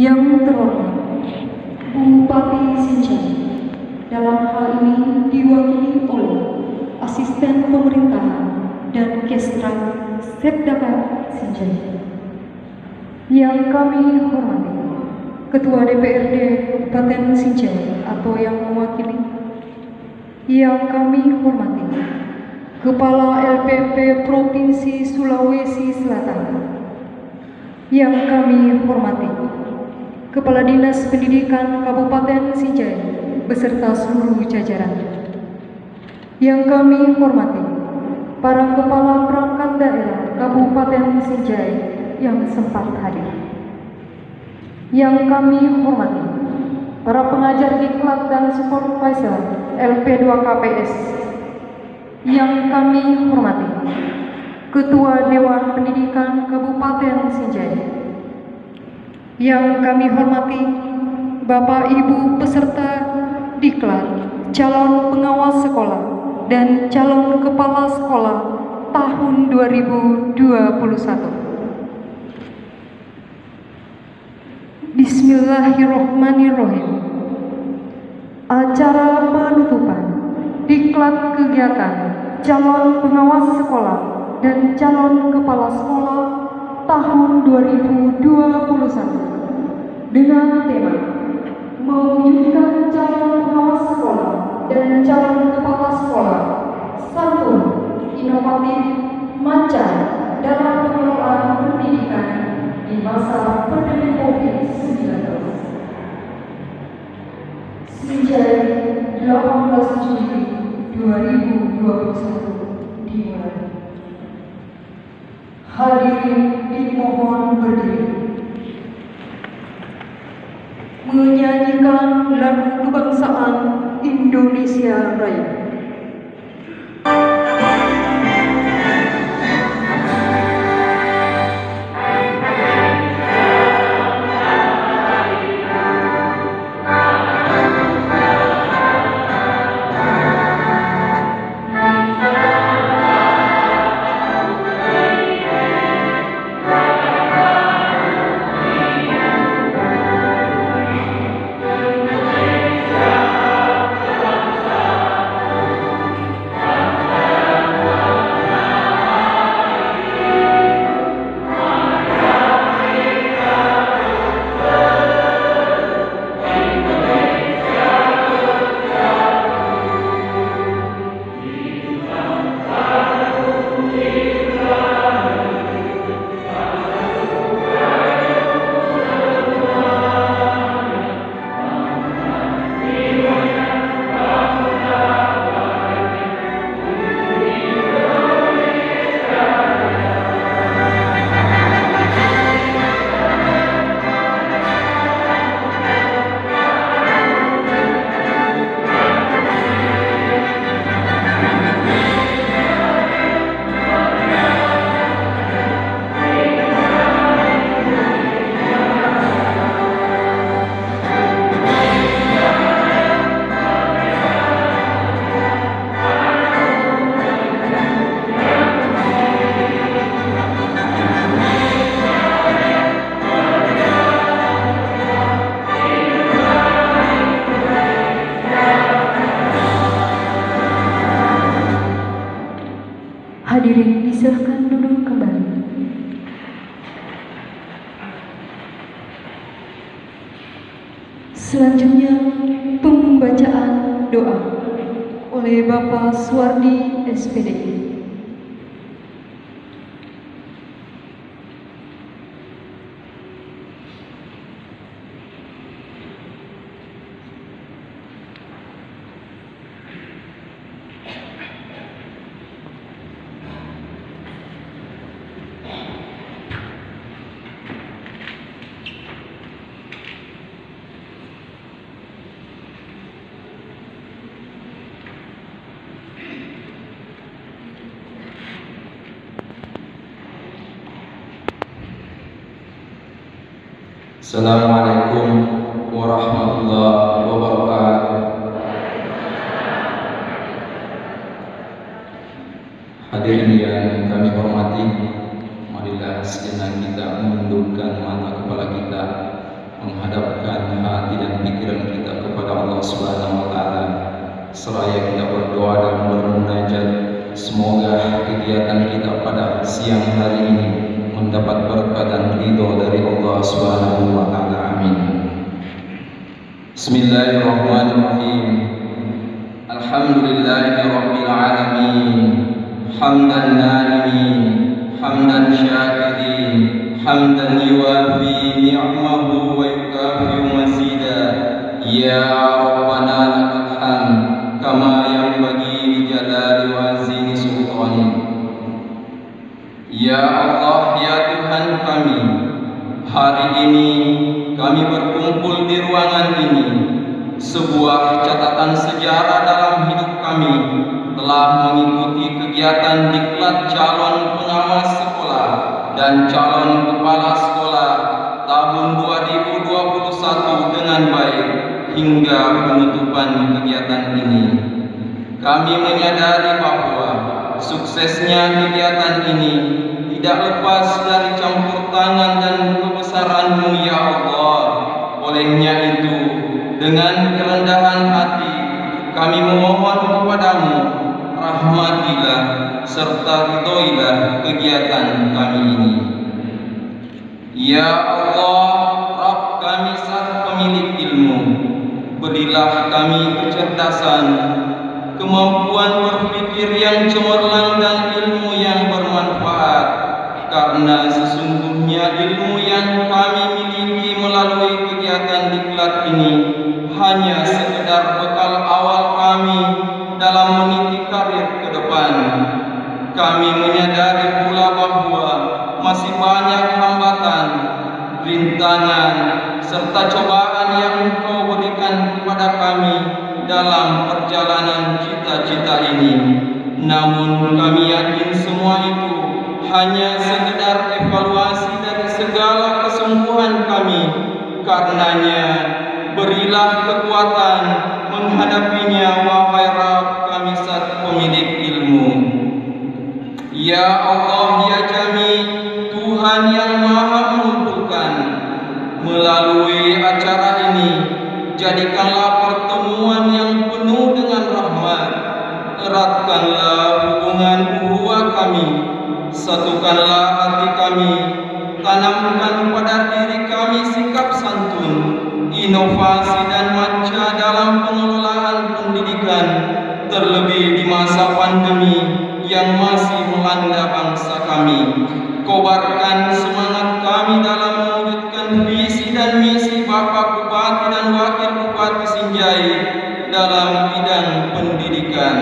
Yang terhormat Bupati Sinjai, dalam hal ini diwakili oleh Asisten Pemerintahan dan Kestra Setdapat Sinjai. Yang kami hormati Ketua DPRD Kabupaten Sinjai atau yang mewakili. Yang kami hormati Kepala LPP Provinsi Sulawesi Selatan. Yang kami hormati Kepala Dinas Pendidikan Kabupaten Sinjai beserta seluruh jajaran. Yang kami hormati para kepala perangkat daerah Kabupaten Sinjai yang sempat hadir. Yang kami hormati para pengajar diklat dan supervisor LP2KPS. Yang kami hormati Ketua Dewan Pendidikan Kabupaten Sinjai. Yang kami hormati Bapak Ibu peserta diklat, calon pengawas sekolah dan calon kepala sekolah tahun 2021. Bismillahirrahmanirrahim. Acara penutupan diklat kegiatan calon pengawas sekolah dan calon kepala sekolah tahun 2021 dengan tema mewujudkan calon pengawas sekolah dan calon kepala sekolah santun, inovatif, mancar dalam pengelolaan pendidikan di masa pandemi COVID-19. Sinjai 18 Juli 2021 dimulai. Hadirin dimohon berdiri menyanyikan lagu kebangsaan Indonesia Raya. Hadirin disilahkan duduk kembali. Selanjutnya pembacaan doa oleh Bapak Suwardi SPD. Assalamualaikum warahmatullahi wabarakatuh. Hadirin yang kami hormati, marilah sejenak kita menundukkan mata kepala kita menghadapkan hati dan pikiran kita kepada Allah Subhanahu wa taala. Seraya kita berdoa dan bermunajat, semoga kegiatan kita pada siang hari ini mendapat berkah dan ridho dari Allah Subhanahu wa taala. Amin. Bismillahirrahmanirrahim. Alhamdulillahirabbil alamin. Hamdan na'imin, hamdan syakirin, hamdan yuwafi ni'mahu wa yukafi'u mazida. Ya Rabbana lakal hamd kama yanbaghi li jalali wa azimi sultanik. Ya Allah, ya Tuhan kami, hari ini kami berkumpul di ruangan ini, sebuah catatan sejarah dalam hidup kami, telah mengikuti kegiatan diklat calon pengawas sekolah dan calon kepala sekolah tahun 2021 dengan baik hingga penutupan kegiatan ini. Kami menyadari bahwa suksesnya kegiatan ini tidak lepas dari campur tangan dan kebesaran-Mu ya Allah. Olehnya itu, dengan kerendahan hati kami memohon kepadamu, rahmatilah serta ridhoilah kegiatan kami ini. Ya Allah, Rabb kami sang pemilik ilmu, berilah kami kecerdasan, kemampuan berpikir yang cemerlang dan ilmu yang bermanfaat, karena sesungguhnya ilmu yang kami miliki melalui kegiatan diklat ini hanya sekedar bekal awal kami dalam meniti karir ke depan. Kami menyadari pula bahwa masih banyak hambatan, rintangan, serta cobaan yang Engkau berikan kepada kami dalam perjalanan cita-cita ini. Namun kami yakin semua itu hanya sekedar evaluasi dari segala kesungguhan kami. Karenanya, berilah kekuatan menghadapinya, wahai Rabb kami sang pemilik ilmu. Ya Allah, ya Jami, Tuhan yang maha mengumpulkan, melalui acara ini jadikanlah pertemuan yang penuh dengan rahmat. Eratkanlah hubungan ukhuwah kami, satukanlah hati kami, tanamkan pada diri kami sikap santun, inovasi dan manca dalam pengelolaan pendidikan, terlebih di masa pandemi yang masih melanda bangsa kami. Kobarkan semangat kami dalam mewujudkan visi dan misi Bapak Bupati dan Wakil Bupati Sinjai dalam bidang pendidikan.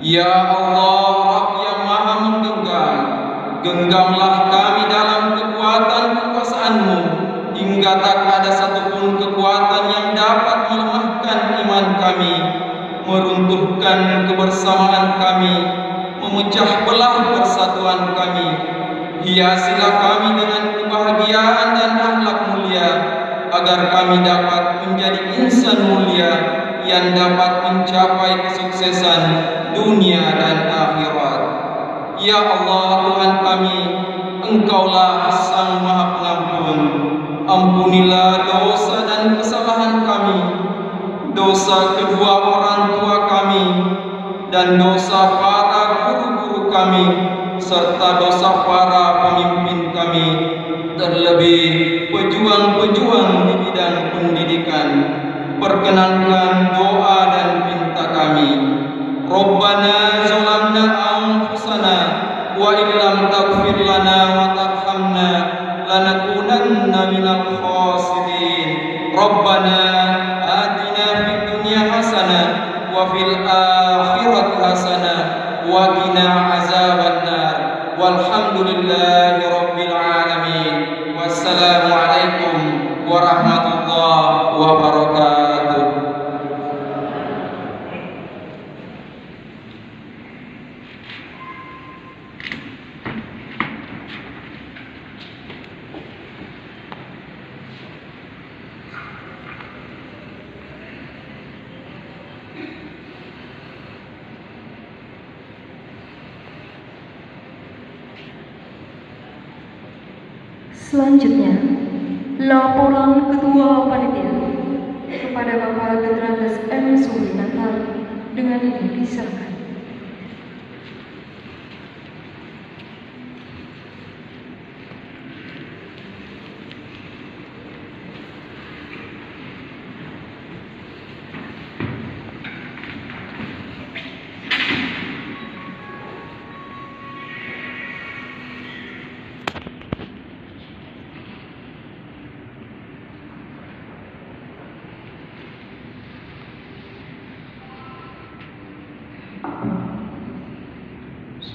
Ya Allah, Rabb yang maha menggenggam, genggamlah kami dalam kekuatan kekuasaan-Mu, hingga tak ada satupun kekuatan yang dapat melemahkan iman kami, meruntuhkan kebersamaan kami, memecah belah persatuan kami. Hiasilah kami dengan kebahagiaan dan akhlak mulia, agar kami dapat menjadi insan mulia yang dapat mencapai kesuksesan dunia dan akhirat. Ya Allah, Tuhan kami, Engkaulah Sang Maha Pengampun. Ampunilah dosa dan kesalahan kami, dosa kedua orang tua kami, dan dosa para guru-guru kami, serta dosa para pemimpin kami, terlebih pejuang-pejuang di bidang pendidikan. Perkenankan doa dan pinta kami. Rabbana zalamna anfusana wa illam taghfir lana wa tarhamna lanakunanna minal khasirin. Rabbana atina fid dunya hasanah wa fil akhirati hasanah wa qina azabannar. Walhamdulillahi rabbil alamin. Wassalamualaikum warahmatullahi wabarakatuh. Selanjutnya, Laporan Ketua Panitia kepada Bapak Gedranas M. Suminantar dengan ini diserahkan.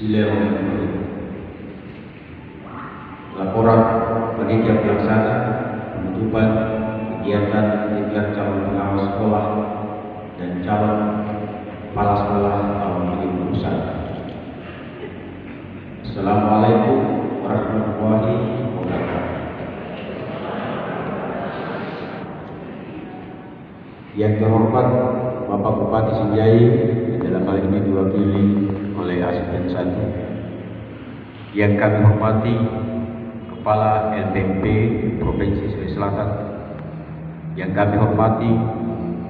Bismillahirrahmanirrahim. Laporan panitia pelaksana penutupan kegiatan tingkat calon pengawas sekolah dan calon kepala sekolah tahun 2021. Assalamualaikum warahmatullahi wabarakatuh. Yang terhormat Bapak Bupati Sinjai, dalam hal ini diwakili oleh Asisten 1, yang kami hormati Kepala LPMP Provinsi Sulawesi Selatan, yang kami hormati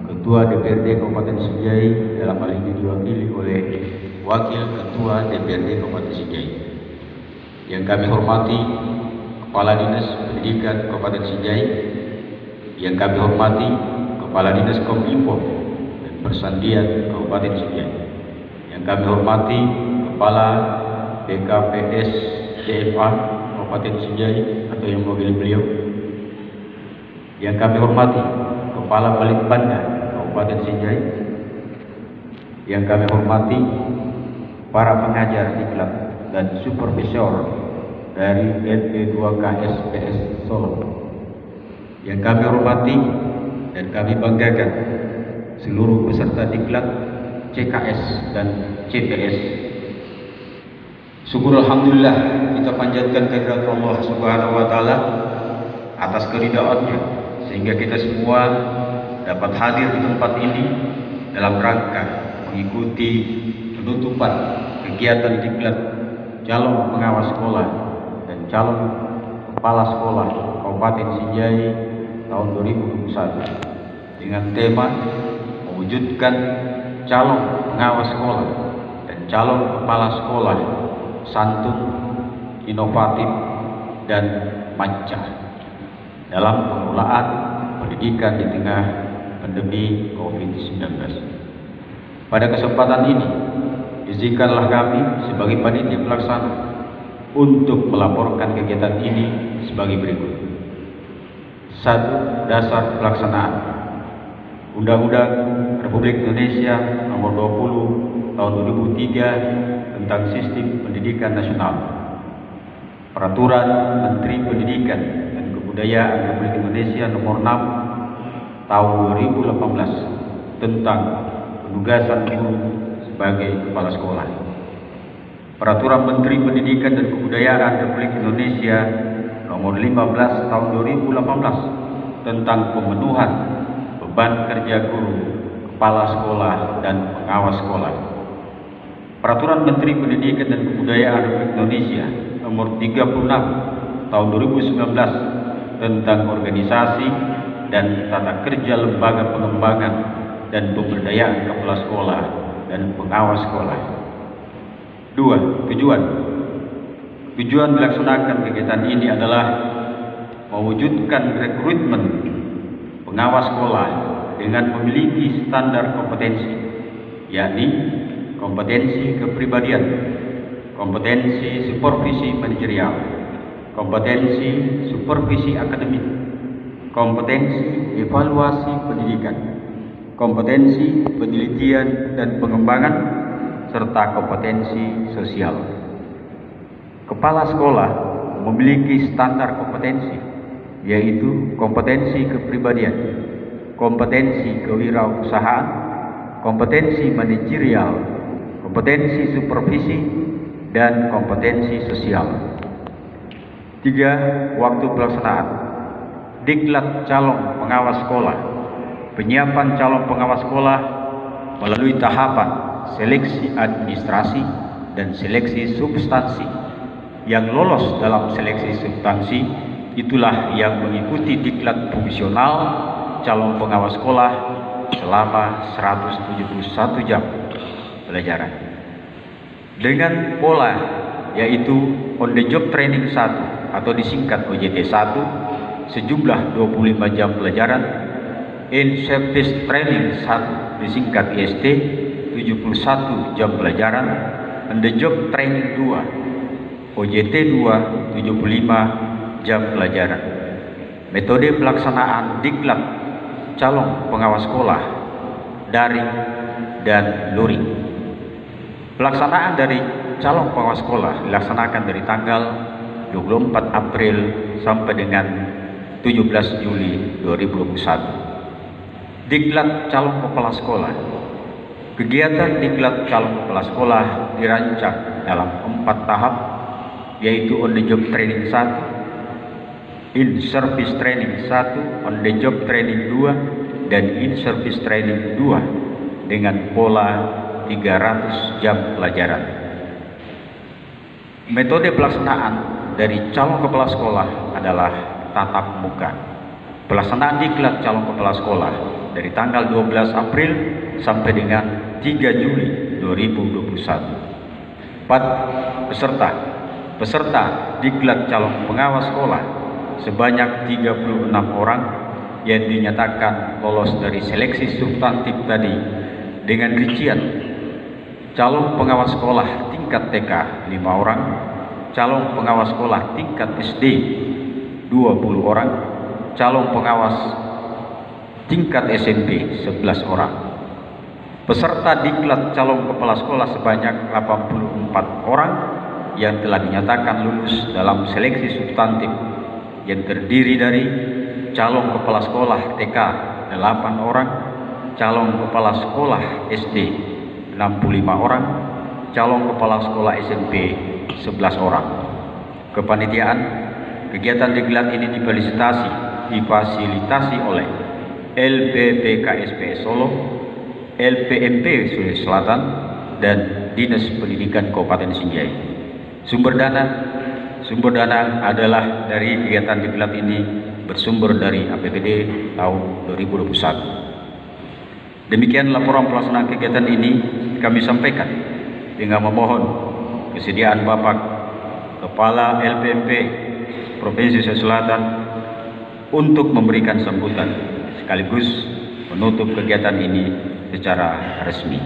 Ketua DPRD Kabupaten Sinjai, dalam hal ini diwakili oleh Wakil Ketua DPRD Kabupaten Sinjai, yang kami hormati Kepala Dinas Pendidikan Kabupaten Sinjai, yang kami hormati Kepala Dinas Kominfo dan Persandian Kabupaten Sinjai, yang kami hormati Kepala BKPS DFA Kabupaten Sinjai atau yang mewakili beliau, yang kami hormati Kepala Balitbanda Kabupaten Sinjai, yang kami hormati para pengajar diklat dan supervisor dari LP2KSPS Solo, yang kami hormati dan kami banggakan seluruh peserta diklat CKS dan CPS. Syukur alhamdulillah, kita panjatkan kehadirat Allah Subhanahu wa taala atas keridhaannya sehingga kita semua dapat hadir di tempat ini dalam rangka mengikuti penutupan kegiatan diklat calon pengawas sekolah dan calon kepala sekolah Kabupaten Sinjai tahun 2021 dengan tema mewujudkan calon pengawas sekolah dan calon kepala sekolah santun, inovatif, dan manca dalam pengelolaan pendidikan di tengah pandemi COVID-19. Pada kesempatan ini, izinkanlah kami sebagai panitia pelaksana untuk melaporkan kegiatan ini sebagai berikut. 1. Dasar pelaksanaan Undang-Undang Republik Indonesia Nomor 20 Tahun 2003 tentang Sistem Pendidikan Nasional, Peraturan Menteri Pendidikan dan Kebudayaan Republik Indonesia Nomor 6 Tahun 2018 tentang penugasan guru sebagai kepala sekolah, Peraturan Menteri Pendidikan dan Kebudayaan Republik Indonesia Nomor 15 Tahun 2018 tentang pemenuhan beban kerja guru, kepala sekolah, dan pengawas sekolah, Peraturan Menteri Pendidikan dan Kebudayaan Republik Indonesia Nomor 36 Tahun 2019 tentang organisasi dan tata kerja lembaga pengembangan dan pemberdayaan kepala sekolah dan pengawas sekolah. 2. Tujuan dilaksanakan kegiatan ini adalah mewujudkan rekrutmen pengawas sekolah dengan memiliki standar kompetensi, yakni kompetensi kepribadian, kompetensi supervisi manajerial, kompetensi supervisi akademik, kompetensi evaluasi pendidikan, kompetensi penelitian dan pengembangan, serta kompetensi sosial. Kepala sekolah memiliki standar kompetensi, yaitu kompetensi kepribadian, kompetensi kewirausahaan, kompetensi manajerial, kompetensi supervisi, dan kompetensi sosial. 3. Waktu pelaksanaan diklat calon pengawas sekolah. Penyiapan calon pengawas sekolah melalui tahapan seleksi administrasi dan seleksi substansi. Yang lolos dalam seleksi substansi itulah yang mengikuti diklat fungsional calon pengawas sekolah selama 171 jam pelajaran. Dengan pola yaitu on the job training 1 atau disingkat OJT 1 sejumlah 25 jam pelajaran, in service training 1 disingkat IST 71 jam pelajaran, on the job training 2 OJT 2 75 jam pelajaran. Metode pelaksanaan diklat calon pengawas sekolah daring dan luring. Pelaksanaan dari calon pengawas sekolah dilaksanakan dari tanggal 24 April sampai dengan 17 Juli 2021. Diklat calon kepala sekolah. Kegiatan diklat calon kepala sekolah dirancang dalam 4 tahap, yaitu on the job training 1, in service training 1, on the job training 2, dan in service training 2 dengan pola 300 jam pelajaran. Metode pelaksanaan dari calon kepala sekolah adalah tatap muka. Pelaksanaan diklat calon kepala sekolah dari tanggal 12 April sampai dengan 3 Juli 2021. 4. Peserta diklat calon pengawas sekolah sebanyak 36 orang yang dinyatakan lolos dari seleksi substantif tadi dengan rincian calon pengawas sekolah tingkat TK 5 orang, calon pengawas sekolah tingkat SD 20 orang, calon pengawas tingkat SMP 11 orang. Peserta diklat calon kepala sekolah sebanyak 84 orang yang telah dinyatakan lulus dalam seleksi substantif yang terdiri dari calon kepala sekolah TK 8 orang, calon kepala sekolah SD 65 orang, calon kepala sekolah SMP 11 orang. Kepanitiaan kegiatan diklat ini difasilitasi oleh LPPKSP Solo, LPMP Sulawesi Selatan, dan Dinas Pendidikan Kabupaten Sinjai. Sumber dana adalah dari kegiatan diklat ini bersumber dari APBD tahun 2021. Demikian laporan pelaksanaan kegiatan ini kami sampaikan dengan memohon kesediaan Bapak Kepala LPMP Provinsi Sulawesi Selatan untuk memberikan sambutan sekaligus menutup kegiatan ini secara resmi.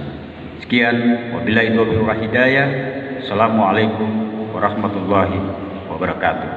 Sekian, wabillahi taufiq wal hidayah. Assalamualaikum warahmatullahi wabarakatuh.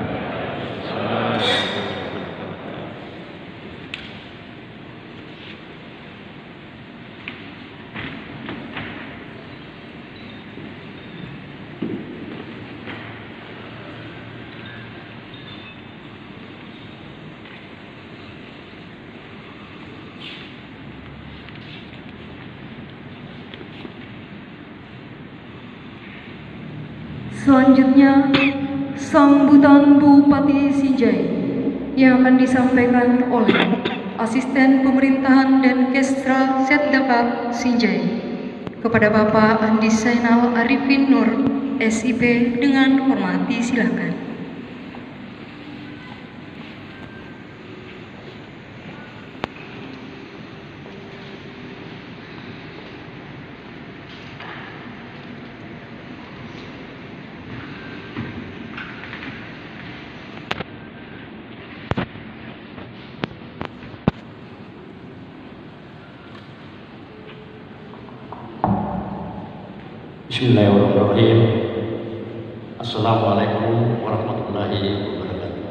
Selanjutnya, sambutan Bupati Sinjai yang akan disampaikan oleh Asisten Pemerintahan dan Kestra Setdakap Sinjai kepada Bapak Andi Zainal Arifin Nur, SIP, dengan hormat disilakan. Bismillahirrahmanirrahim. Assalamualaikum warahmatullahi wabarakatuh.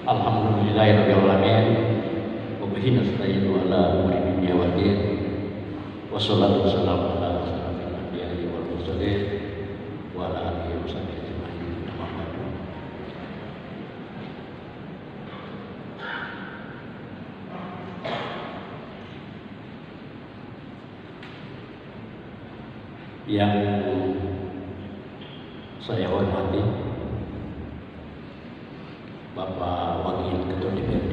Alhamdulillahirabbil alamin. Wa bihi nasta'inu ala umuri dunya waddin. Wassalatu wassalamu ala asyrofil anbiya'i wal mursalin wa ala alihi wa sahbihi ajma'in. Yang saya hormati Bapak Wakil Ketua DPRD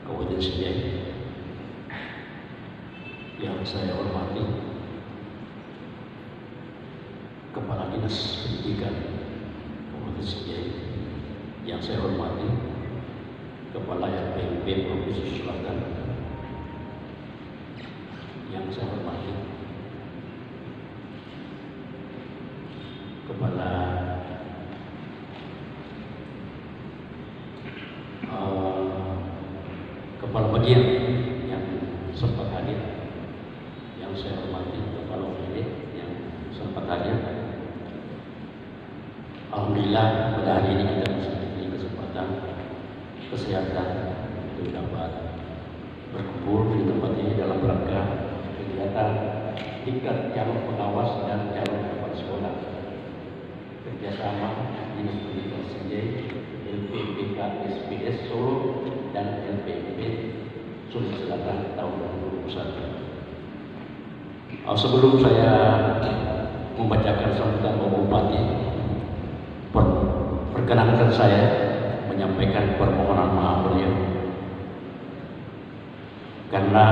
Kabupaten Sinjai, yang saya hormati Kepala Dinas Pendidikan yang saya hormati Kepala LPMP Provinsi Selatan, yang saya hormati Kepala bagian yang sempat hadir, yang saya hormati Kepala OPD yang sempat hadir. Alhamdulillah pada hari ini kita bisa diberi kesempatan kesehatan untuk dapat berkumpul di tempat ini dalam rangka kegiatan tingkat calon pengawas dan calon kepala sekolah kerjasama Dinas Pendidikan Senjai, LPMPK SPS Solo dan LPMP Sulawesi Selatan tahun 2021. Sebelum saya membacakan sambutan Bapak Bupati, perkenankan saya menyampaikan permohonan maaf beliau karena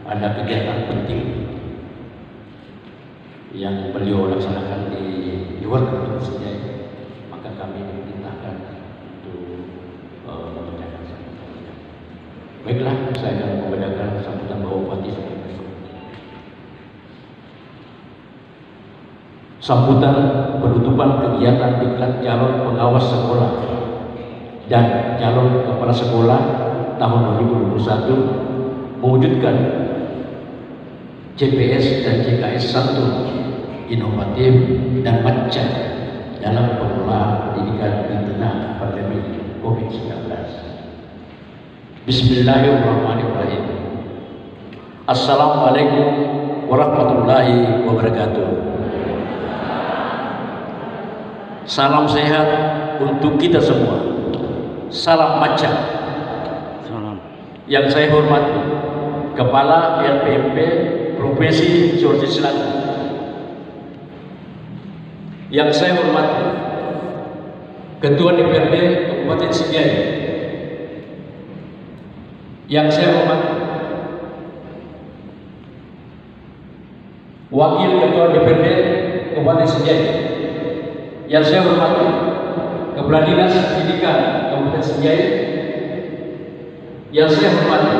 ada kegiatan penting yang beliau laksanakan di luar Provinsi Jaya, maka kami diperintahkan untuk membacakan sambutan. Baiklah, saya akan membacakan sambutan Bapak Bupati sebagai berikut. Sambutan penutupan kegiatan diklat calon pengawas sekolah dan calon kepala sekolah tahun 2021 mewujudkan CPS dan CKS 1 inovatif dan macan dalam pengelolaan pendidikan di tengah pandemi COVID-19. Bismillahirrahmanirrahim. Assalamualaikum warahmatullahi wabarakatuh. Salam sehat untuk kita semua. Salam macan. Yang saya hormati Kepala LPMP Provinsi Sulawesi Selatan. Yang saya hormati Ketua DPRD Kabupaten Sinjai. Yang saya hormati Wakil Ketua DPRD Kabupaten Sinjai. Yang saya hormati Kepala Dinas Pendidikan Kabupaten Sinjai. Yang saya hormati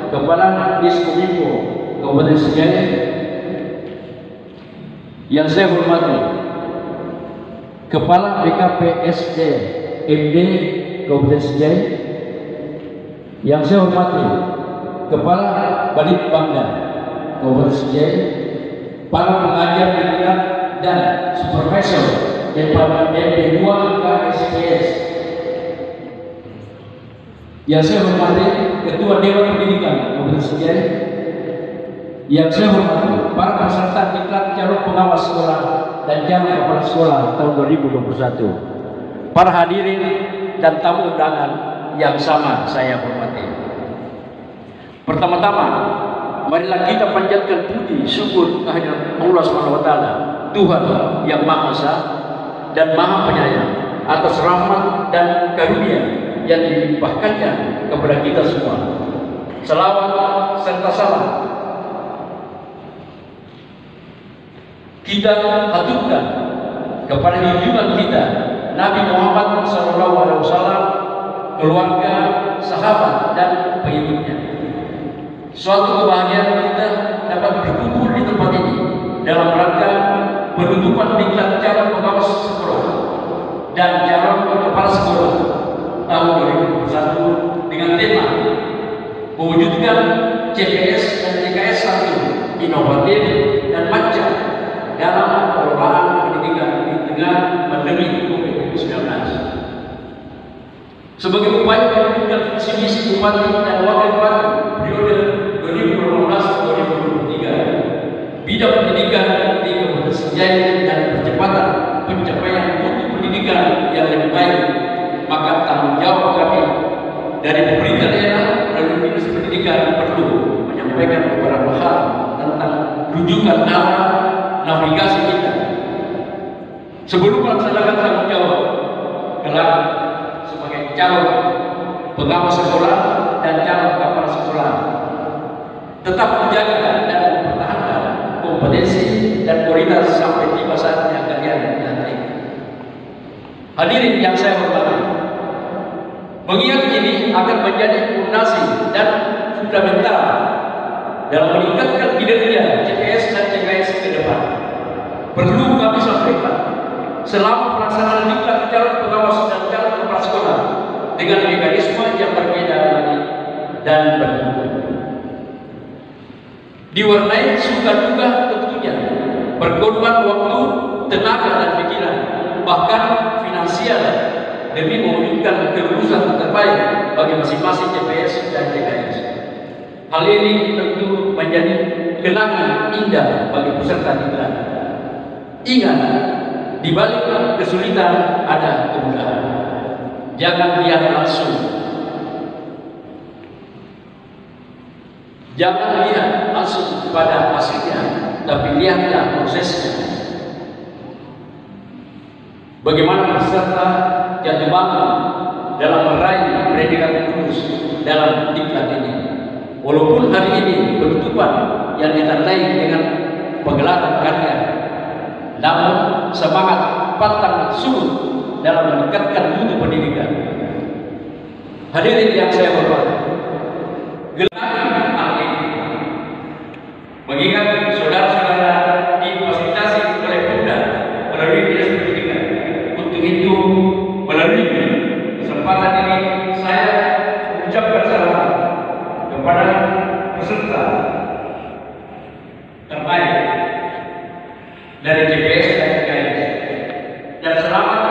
Kepala Diskominfo Kabupaten Sinjai. Yang saya hormati Kepala BKPSD MD Kabupaten Sinjai. Yang saya hormati Kepala Balitbangda Kabupaten Sinjai, para pengajar pendidikan dan supervisor daripada MP2 KSPS. Yang saya hormati Ketua Dewan Pendidikan Kabupaten Sinjai. Yang saya hormati para peserta diklat calon pengawas sekolah dan calon kepala sekolah tahun 2021, para hadirin dan tamu undangan yang sama saya hormati. Pertama-tama, marilah kita panjatkan puji syukur kehadirat Allah SWT, Tuhan yang Maha Esa dan Maha Penyayang atas rahmat dan karunia yang dilimpahkannya kepada kita semua. Selawat serta salam kita haturkan kepada junjungan kita Nabi Muhammad SAW, keluarga, sahabat dan pengikutnya. Suatu kebahagiaan kita dapat berkumpul di tempat ini dalam rangka penutupan diklat calon pengawas sekolah dan calon kepala sekolah tahun 2021 dengan tema mewujudkan CPS dan CKS 1 inovatif dan macan dalam pengelolaan pendidikan di tengah pandemi COVID-19. Sebagai upaya mewujudkan visi misi Bupati dan Wakil Bupati periode 2015-2023, bidang pendidikan di Kabupaten Sinjai dan percepatan pencapaian mutu pendidikan yang lebih baik, maka tanggung jawab kami dari pemerintah daerah dan Dinas Pendidikan perlu menyampaikan beberapa hal tentang rujukan arah navigasi kita sebelum melaksanakan tanggung jawab kelak sebagai calon pengawas sekolah dan calon kepala sekolah. Tetap menjaga dan mempertahankan kompetensi dan kualitas sampai tiba saatnya kalian dilantik. Hadirin yang saya hormati, mengingat ini akan menjadi fondasi dan fundamental dalam meningkatkan kinerja CPS dan CKS ke depan. Perlu kami sampaikan, selama pelaksanaan diklat calon pengawas dan calon kepala sekolah dengan mekanisme yang berbeda lagi dan berbeda, diwarnai suka duka tentunya, berkorban waktu, tenaga dan pikiran, bahkan finansial demi mewujudkan kelulusan terbaik bagi masing-masing CPS dan CKS. Hal ini tentu menjadi kenangan indah bagi peserta diklat. Ingat, di balik kesulitan ada kemudahan. Jangan lihat langsung, jangan lihat langsung pada hasilnya, tapi lihatlah prosesnya. Bagaimana peserta jatuh bangun dalam meraih predikat lulus dalam diklat ini. Walaupun hari ini penutupan yang ditandai dengan pegelaran karya, namun semangat pantang surut dalam meningkatkan mutu pendidikan. Hadirin yang saya hormati, gelar hal ini mengingat saudara-saudara difasilitasi oleh Pemda melalui Dinas Pendidikan. Untuk itu, melalui kesempatan ini saya mengucapkan selamat kepada peserta terbaik dari CPS dan CKS, dan selamat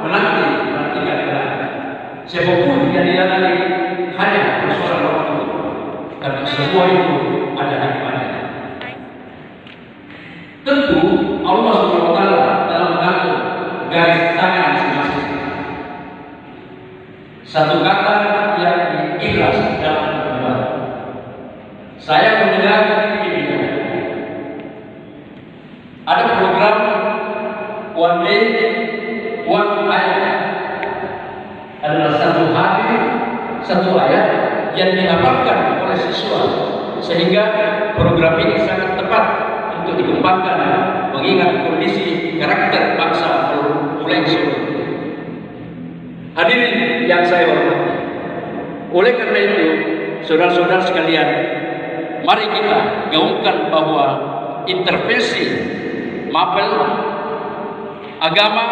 menanti pelantikan gelar. Siapapun yang dilalui hanya persoalan waktu, karena semua itu ada hikmahnya. Tentu Allah SWT dalam mengatur garis tangan masing-masing. Satu kata yang ikhlas dalam berbuat. Saya mendengar ini, ada program One Day One Ayat, adalah satu hari satu ayat yang dihafalkan oleh siswa, sehingga program ini sangat tepat untuk dikembangkan mengingat kondisi karakter bangsa mulai surut. Hadirin yang saya hormati, oleh karena itu, saudara-saudara sekalian, mari kita gaungkan bahwa intervensi mapel agama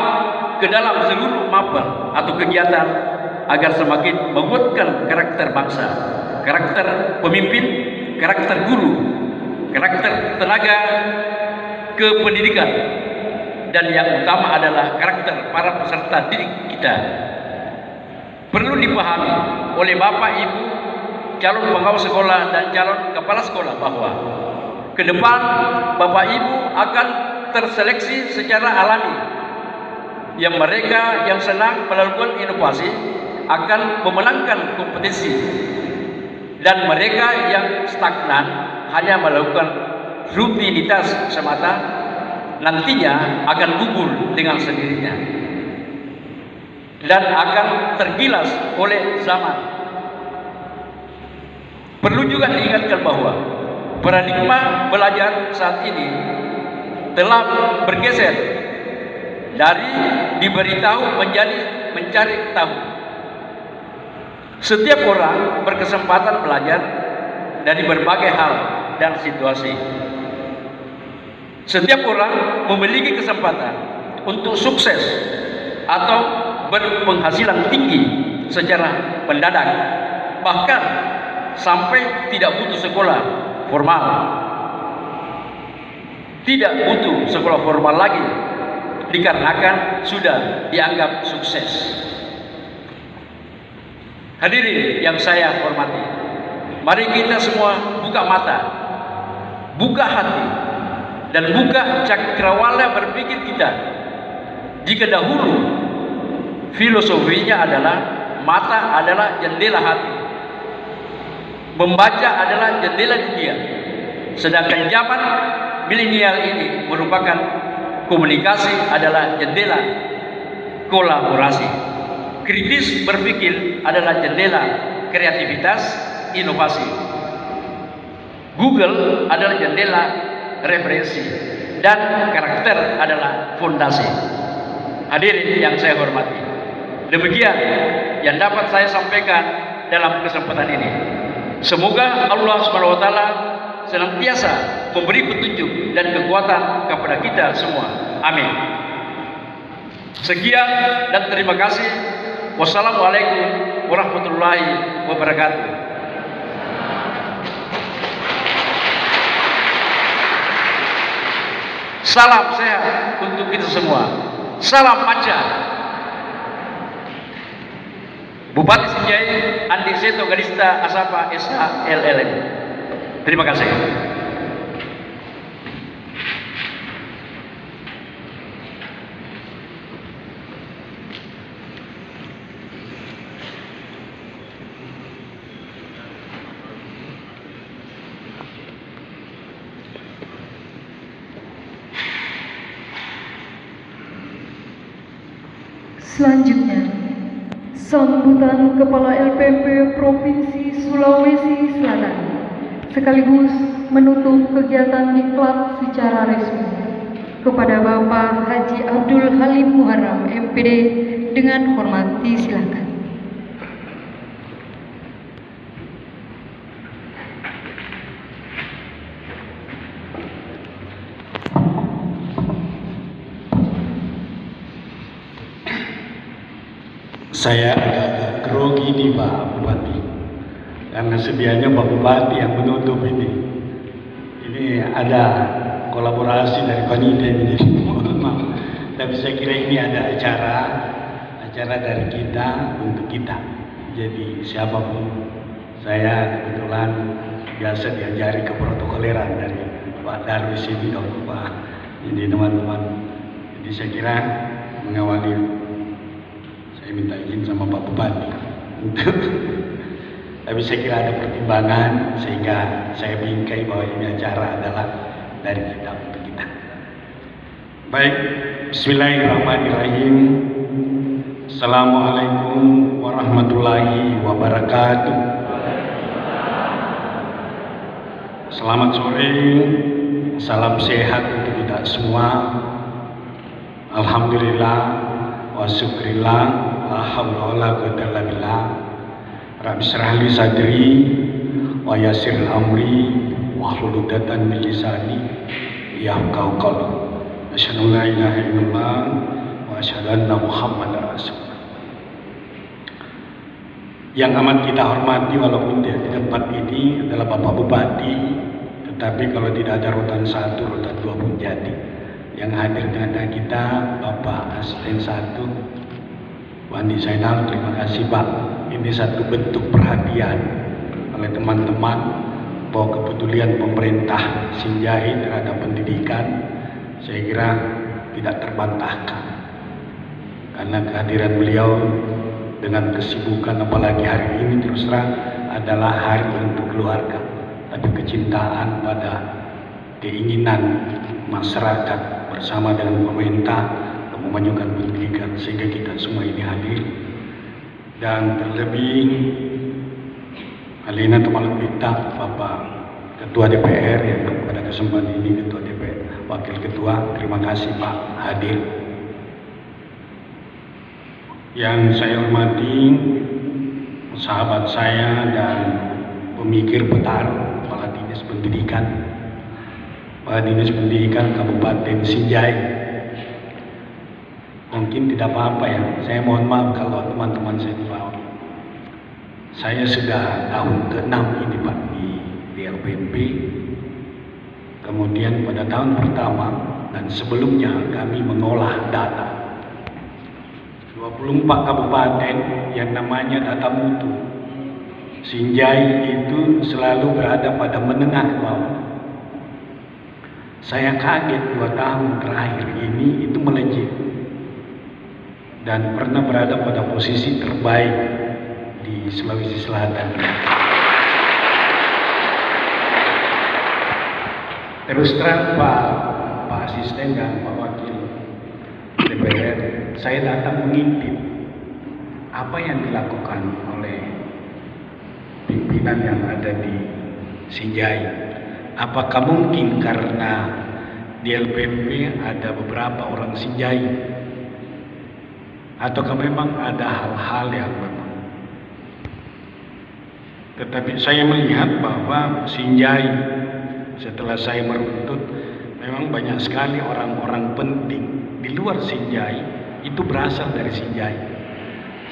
ke dalam seluruh mapel atau kegiatan agar semakin menguatkan karakter bangsa, karakter pemimpin, karakter guru, karakter tenaga kependidikan, dan yang utama adalah karakter para peserta didik kita. Perlu dipahami oleh Bapak Ibu calon pengawas sekolah dan calon kepala sekolah bahwa ke depan Bapak Ibu akan terseleksi secara alami, yang mereka yang senang melakukan inovasi akan memenangkan kompetisi, dan mereka yang stagnan hanya melakukan rutinitas semata nantinya akan gugur dengan sendirinya dan akan tergilas oleh zaman. Perlu juga diingatkan bahwa paradigma belajar saat ini telah bergeser dari diberitahu menjadi mencari tahu. Setiap orang berkesempatan belajar dari berbagai hal dan situasi. Setiap orang memiliki kesempatan untuk sukses atau berpenghasilan tinggi secara mendadak, bahkan sampai tidak butuh sekolah formal. Tidak butuh sekolah formal lagi dikarenakan sudah dianggap sukses. Hadirin yang saya hormati, mari kita semua buka mata, buka hati, dan buka cakrawala berpikir kita. Jika dahulu filosofinya adalah mata adalah jendela hati, membaca adalah jendela dunia, sedangkan zaman milenial ini merupakan komunikasi adalah jendela kolaborasi. Kritis berpikir adalah jendela kreativitas, inovasi. Google adalah jendela referensi, dan karakter adalah fondasi. Hadirin yang saya hormati, demikian yang dapat saya sampaikan dalam kesempatan ini. Semoga Allah SWT senantiasa memberi petunjuk dan kekuatan kepada kita semua. Amin. Sekian dan terima kasih. Wassalamualaikum warahmatullahi wabarakatuh. Salam sehat untuk kita semua. Salam Maca. Bupati Sinjai Andi Seto Gadista Asapa SH LLM. Terima kasih. Selanjutnya, sambutan Kepala LPMP Provinsi Sulawesi Selatan sekaligus menutup kegiatan diklat secara resmi kepada Bapak Haji Abdul Halim Muharram MPD dengan hormat disilakan. Saya agak grogi nih Pak Bupati, karena sedianya Pak Bupati yang menutup ini. Ini ada kolaborasi dari panitia ini, jadi mohon maaf. Tapi saya kira ini ada acara dari kita untuk kita. Jadi siapapun, saya kebetulan biasa diajari keprotokoleran dari Pak Darwis ini, Pak. Jadi teman-teman, jadi saya kira mengawali. Saya minta izin sama Pak Bupati tapi saya kira ada pertimbangan sehingga saya bingkai bahwa ini acara adalah dari kita untuk kita. Baik, bismillahirrahmanirrahim. Assalamualaikum warahmatullahi wabarakatuh. Selamat sore, salam sehat untuk kita semua. Alhamdulillah wa syukrillah. La haula wala quwwata illa billah. Rabbi shrah li sadri wa yassir amri wahlul 'uqdatam min lisani yafqahu qawli. Asyhadu an la ilaha illallah wa asyhadu anna Muhammadar rasulullah. Yang amat kita hormati walaupun di tempat ini adalah Bapak Bupati, tetapi kalau tidak ada rutan 1, rutan 2 pun jadi. Yang hadir dengan kita Bapak Asisten 1 Wandi Zainal, terima kasih Pak. Ini satu bentuk perhatian oleh teman-teman bahwa kepedulian pemerintah Sinjai terhadap pendidikan saya kira tidak terbantahkan. Karena kehadiran beliau dengan kesibukan apalagi hari ini terus terang adalah hari untuk keluarga. Tapi kecintaan pada keinginan masyarakat bersama dengan pemerintah memajukan pendidikan sehingga kita semua ini hadir. Dan terlebih Alina Teman Bintang Bapak Ketua DPR yang pada kesempatan ini Ketua DPR Wakil Ketua, terima kasih Pak hadir. Yang saya hormati sahabat saya dan pemikir Petar, Kepala Dinas Pendidikan Kabupaten Sinjai. Mungkin tidak apa-apa ya, saya mohon maaf kalau teman-teman saya tahu. Saya sudah tahun ke-6 ini Pak di LPMP. Kemudian pada tahun pertama dan sebelumnya kami mengolah data 24 kabupaten yang namanya data mutu. Sinjai itu selalu berada pada menengah ke bawah. Saya kaget 2 tahun terakhir ini itu melejit dan pernah berada pada posisi terbaik di Sulawesi Selatan. Terus terang Pak Asisten dan Pak Wakil DPR, saya datang mengintip apa yang dilakukan oleh pimpinan yang ada di Sinjai. Apakah mungkin karena di LPMP ada beberapa orang Sinjai ataukah memang ada hal-hal yang memang. Tetapi saya melihat bahwa Sinjai, setelah saya meruntut, memang banyak sekali orang-orang penting di luar Sinjai itu berasal dari Sinjai.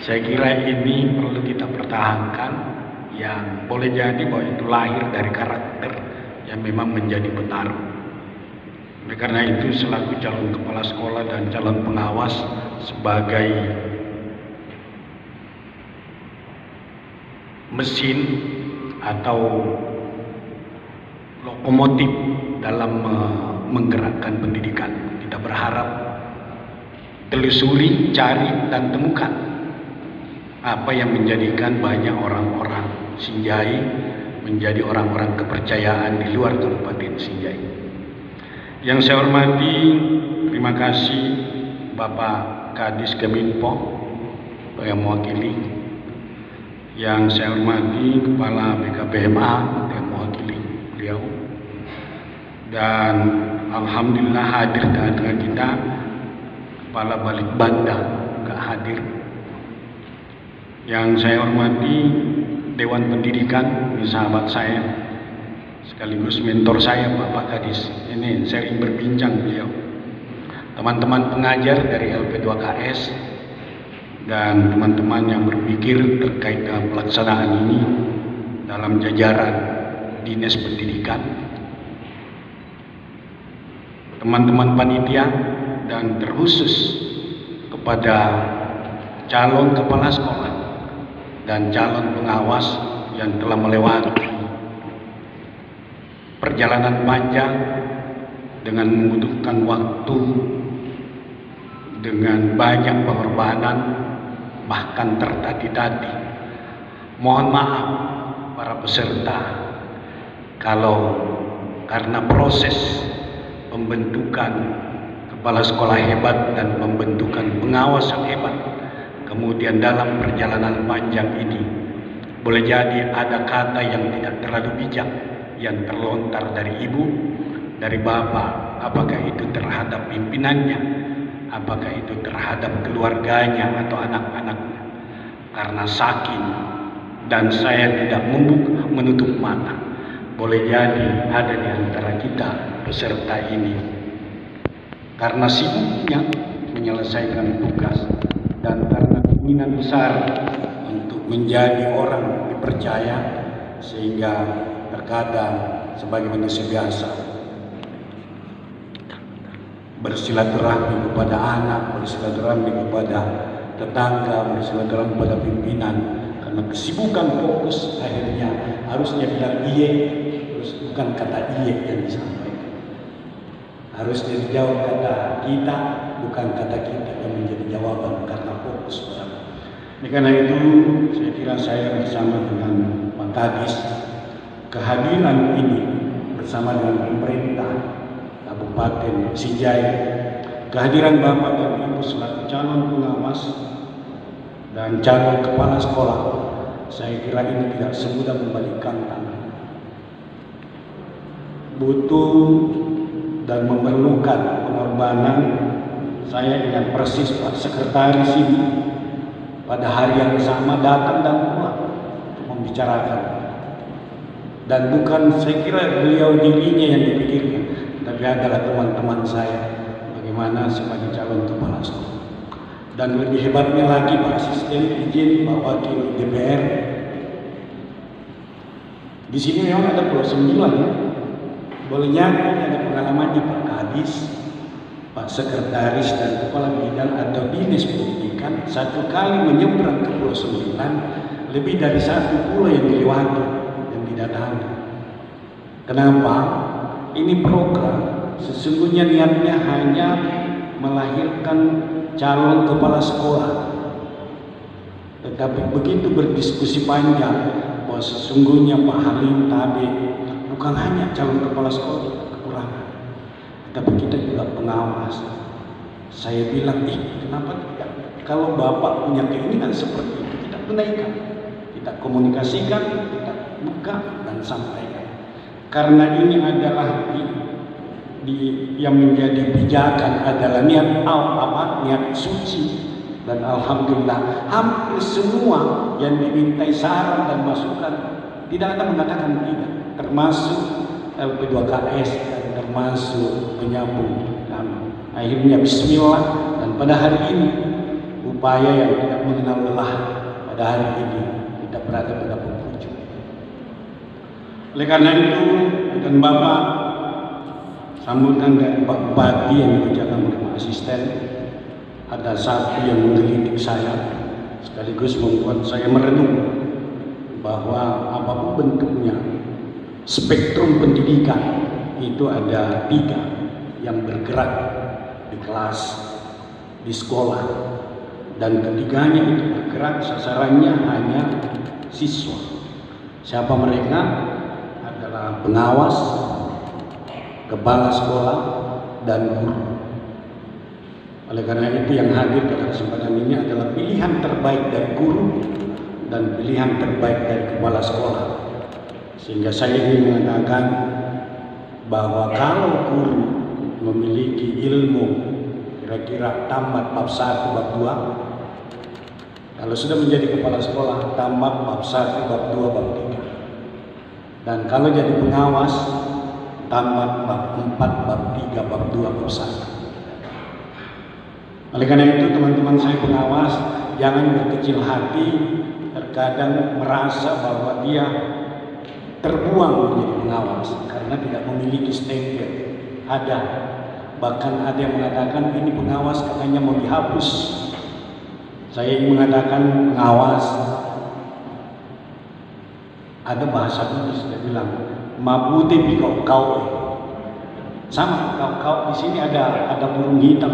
Saya kira ini perlu kita pertahankan, yang boleh jadi bahwa itu lahir dari karakter yang memang menjadi petarung. Oleh karena itu, selaku calon kepala sekolah dan calon pengawas sebagai mesin atau lokomotif dalam menggerakkan pendidikan, kita berharap telusuri, cari, dan temukan apa yang menjadikan banyak orang-orang Sinjai menjadi orang-orang kepercayaan di luar Kabupaten Sinjai. Yang saya hormati, terima kasih Bapak Kadis Keminpo yang mewakili. Yang saya hormati Kepala BKPMA yang mewakili beliau. Dan alhamdulillah hadir dengan kita Kepala Balik Banda juga hadir. Yang saya hormati Dewan Pendidikan, ini sahabat saya sekaligus mentor saya Bapak Kadis. Ini sering berbincang beliau. Teman-teman pengajar dari LP2KS dan teman-teman yang berpikir terkait dengan pelaksanaan ini dalam jajaran Dinas Pendidikan, teman-teman panitia, dan terkhusus kepada calon kepala sekolah dan calon pengawas yang telah melewati perjalanan panjang dengan membutuhkan waktu, dengan banyak pengorbanan, bahkan tertati-tati. Mohon maaf para peserta kalau karena proses pembentukan kepala sekolah hebat dan pembentukan pengawas yang hebat, kemudian dalam perjalanan panjang ini boleh jadi ada kata yang tidak terlalu bijak yang terlontar dari ibu, dari bapak, apakah itu terhadap pimpinannya, apakah itu terhadap keluarganya atau anak-anaknya. Karena saking dan saya tidak menutup mata, boleh jadi ada di antara kita peserta ini karena sibuknya menyelesaikan tugas dan karena keinginan besar untuk menjadi orang dipercaya, sehingga terkadang sebagai manusia biasa bersilaturahmi kepada anak, bersilaturahmi kepada tetangga, bersilaturahmi kepada pimpinan, karena kesibukan fokus akhirnya harusnya bilang iye, terus bukan kata iye yang disampaikan, harusnya dijawab kata kita, bukan kata kita yang menjadi jawaban karena fokus pada. Karena itu saya kira saya bersama dengan Pak Kadis, kehadiran ini bersama dengan pemerintah Kabupaten Sinjai, kehadiran Bapak dan Ibu selaku calon pengawas dan calon kepala sekolah, saya kira ini tidak semudah membalikkan tangan. Butuh dan memerlukan pengorbanan. Saya ingat persis Pak Sekretaris ini pada hari yang sama datang dan pulang untuk membicarakan. Dan bukan saya kira beliau dirinya yang dipikirkan, tapi adalah teman-teman saya bagaimana sebagai calon kepala sekolah. Dan lebih hebatnya lagi Pak Asisten izin Pak Wakil DPR. Di sini memang ada pulau 9 ya. Boleh jadi ada pengalamannya Pak Kadis, Pak Sekretaris dan Kepala Bidang atau Dinas Pendidikan satu kali menyeberang ke Pulau 9, lebih dari satu pulau yang dilewati, yang didatangi. Kenapa? Ini program sesungguhnya niatnya hanya melahirkan calon kepala sekolah. Tetapi begitu berdiskusi panjang bahwa sesungguhnya Pak Halim Tabe bukan hanya calon kepala sekolah kekurangan, tapi kita juga pengawas. Saya bilang, kenapa tidak? Kalau Bapak punya keinginan seperti itu, kita tunaikan, kita komunikasikan, kita buka dan sampaikan. Karena ini adalah yang menjadi pijakan adalah niat suci Dan alhamdulillah hampir semua yang dimintai saran dan masukan tidak ada mengatakan tidak, termasuk LP2KS dan termasuk penyambung kami. Akhirnya bismillah, dan pada hari ini upaya yang tidak mengenal lelah pada hari ini kita berada pada penghujung. Oleh karena itu, dengan Bapak sambutan dari Pak Bupati yang dibacakan oleh Pak Asisten, ada satu yang menggelitik saya sekaligus membuat saya merenung bahwa apapun bentuknya spektrum pendidikan itu ada 3 yang bergerak di kelas, di sekolah, dan ketiganya itu bergerak sasarannya hanya siswa. Siapa mereka? Adalah pengawas, kepala sekolah, dan guru. Oleh karena itu yang hadir pada kesempatan ini adalah pilihan terbaik dari guru dan pilihan terbaik dari kepala sekolah. Sehingga saya ingin mengatakan bahwa kalau guru memiliki ilmu kira-kira tamat bab 1, bab 2, kalau sudah menjadi kepala sekolah tamat bab 1, bab 2, bab 3, dan kalau jadi pengawas tamat bab 4, bab 3, bab 2, bab 1. Oleh karena itu teman-teman saya pengawas, jangan berkecil hati terkadang merasa bahwa dia terbuang menjadi pengawas karena tidak memiliki stempel. Ada, bahkan ada yang mengatakan ini pengawas katanya mau dihapus. Saya ingin mengatakan pengawas, ada bahasa Inggris dia bilang mabute biko kau, sama kau di sini ada burung hitam.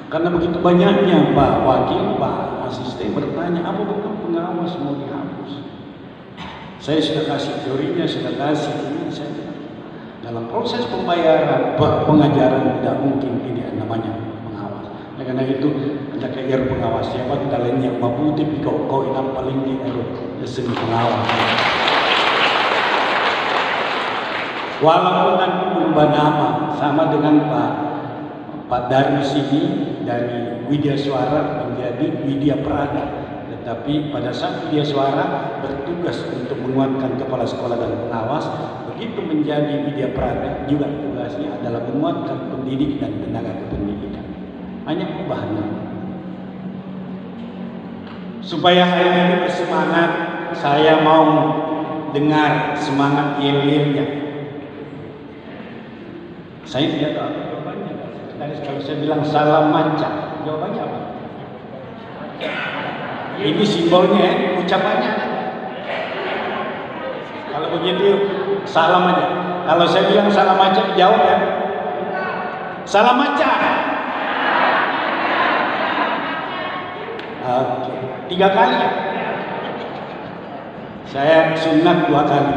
Karena begitu banyaknya Pak Wakil, Pak Asisten bertanya, apa betul pengawas mau dihapus? Saya sudah kasih teorinya, sudah kasih ini, saya dalam proses pembayaran pengajaran tidak mungkin ini namanya pengawas. Oleh karena itu ada KR pengawas, siapa kita lainnya mabuti kau yang paling di seni pengawas. Walaupun nanti berubah nama sama dengan Pak Darwis ini dari Widya Suara menjadi Widya Prada, tetapi pada saat Widya Suara bertugas untuk menguatkan kepala sekolah dan pengawas, begitu menjadi Widya Prada juga tugasnya adalah menguatkan pendidik dan tenaga kependidikan. Hanya perubahannya. Supaya hari ini bersemangat, saya mau dengar semangat yel-yelnya. Saya tidak tahu jawabannya. Kalau saya bilang salam manca, jawabannya apa? Ini simbolnya, ucapannya. Kalau begitu salam aja. Kalau saya bilang salam manca, jawab ya. Salam manca. Oke, 3 kali ya. Saya sunat 2 kali.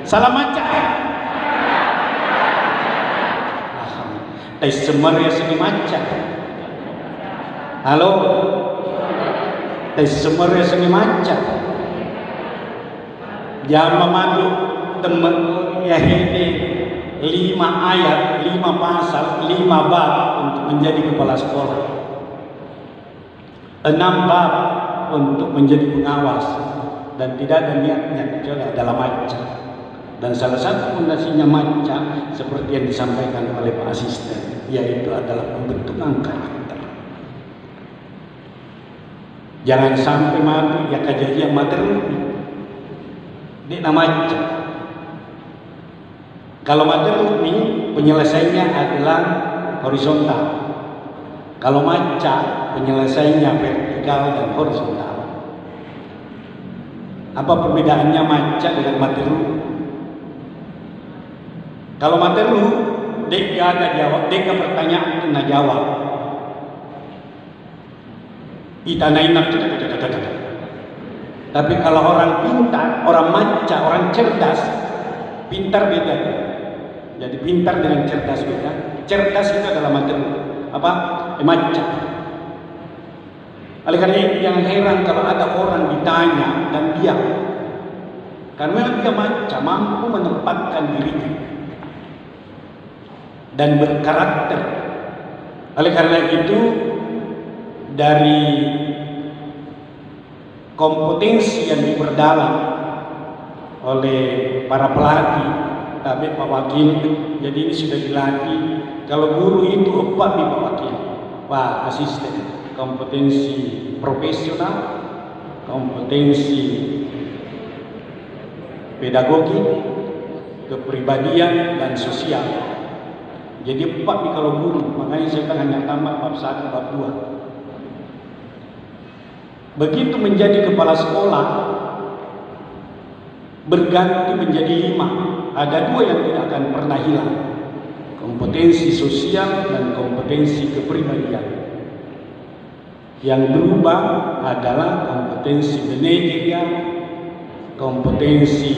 Salam manca. Tes semar ya seni manca. Halo. Tes semar ya seni manca. Jangan memandu teman ya ini 5 ayat, 5 pasal, 5 bab untuk menjadi kepala sekolah. 6 bab untuk menjadi pengawas, dan tidak ada niatnya kecuali adalah manca. Dan salah satu fondasinya manca seperti yang disampaikan oleh Pak Asisten, yaitu adalah pembentukan karakter. Jangan sampai mati ya kejadian materi di manca. Kalau materi ini penyelesaiannya adalah horizontal. Kalau manca penyelesaiannya vertikal dan horizontal. Apa perbedaannya manca dengan materi? Kalau materi, dia ada jawab, dia pertanyaan kena jawab. Itanainap. Tapi kalau orang pintar, orang manca, orang cerdas, pintar beda. Jadi pintar dengan cerdas beda. Cerdas itu adalah materi. Apa? Manca. Oleh karena itu jangan heran kalau ada orang ditanya dan diam. Karena dia manca, mampu menempatkan dirinya dan berkarakter. Oleh karena itu dari kompetensi yang diperdalam oleh para pelatih, tapi Pak Wakil, jadi ini sudah dilatih. Kalau guru itu empat nih Pak Wakil, Pak Asisten, kompetensi profesional, kompetensi pedagogi, kepribadian, dan sosial. Jadi empat nih kalau guru, makanya saya kan hanya tamat bab 1, bab 2. Begitu menjadi kepala sekolah, berganti menjadi 5. Ada 2 yang tidak akan pernah hilang, kompetensi sosial dan kompetensi kepribadian. Yang berubah adalah kompetensi manajerial, kompetensi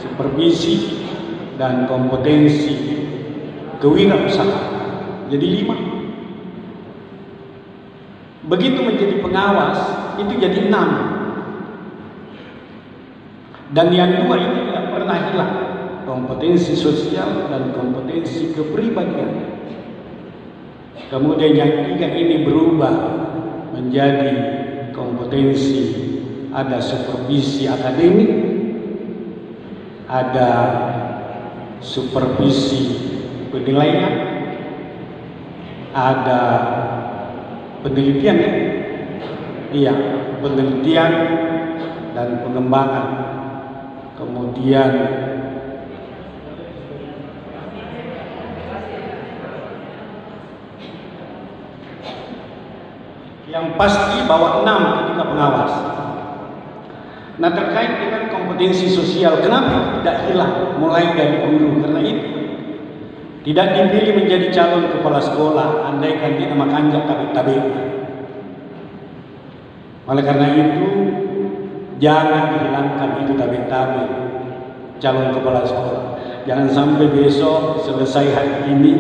supervisi, dan kompetensi kewirausahaan. Jadi 5. Begitu menjadi pengawas, itu jadi 6. Dan yang 2 ini tidak pernah hilang, kompetensi sosial dan kompetensi kepribadian. Kemudian yang 3 ini berubah menjadi kompetensi, ada supervisi akademik, ada supervisi penilaian, ada penelitian, ya? Iya, penelitian dan pengembangan. Kemudian yang pasti bawa 6 ketika pengawas. Nah, terkait dengan kompetensi sosial, kenapa tidak hilang mulai dari guru? Karena itu tidak dipilih menjadi calon kepala sekolah andaikan dia nama kanjak tabik-tabik. Oleh karena itu, jangan dihilangkan itu tabik-tabik calon kepala sekolah. Jangan sampai besok selesai hari ini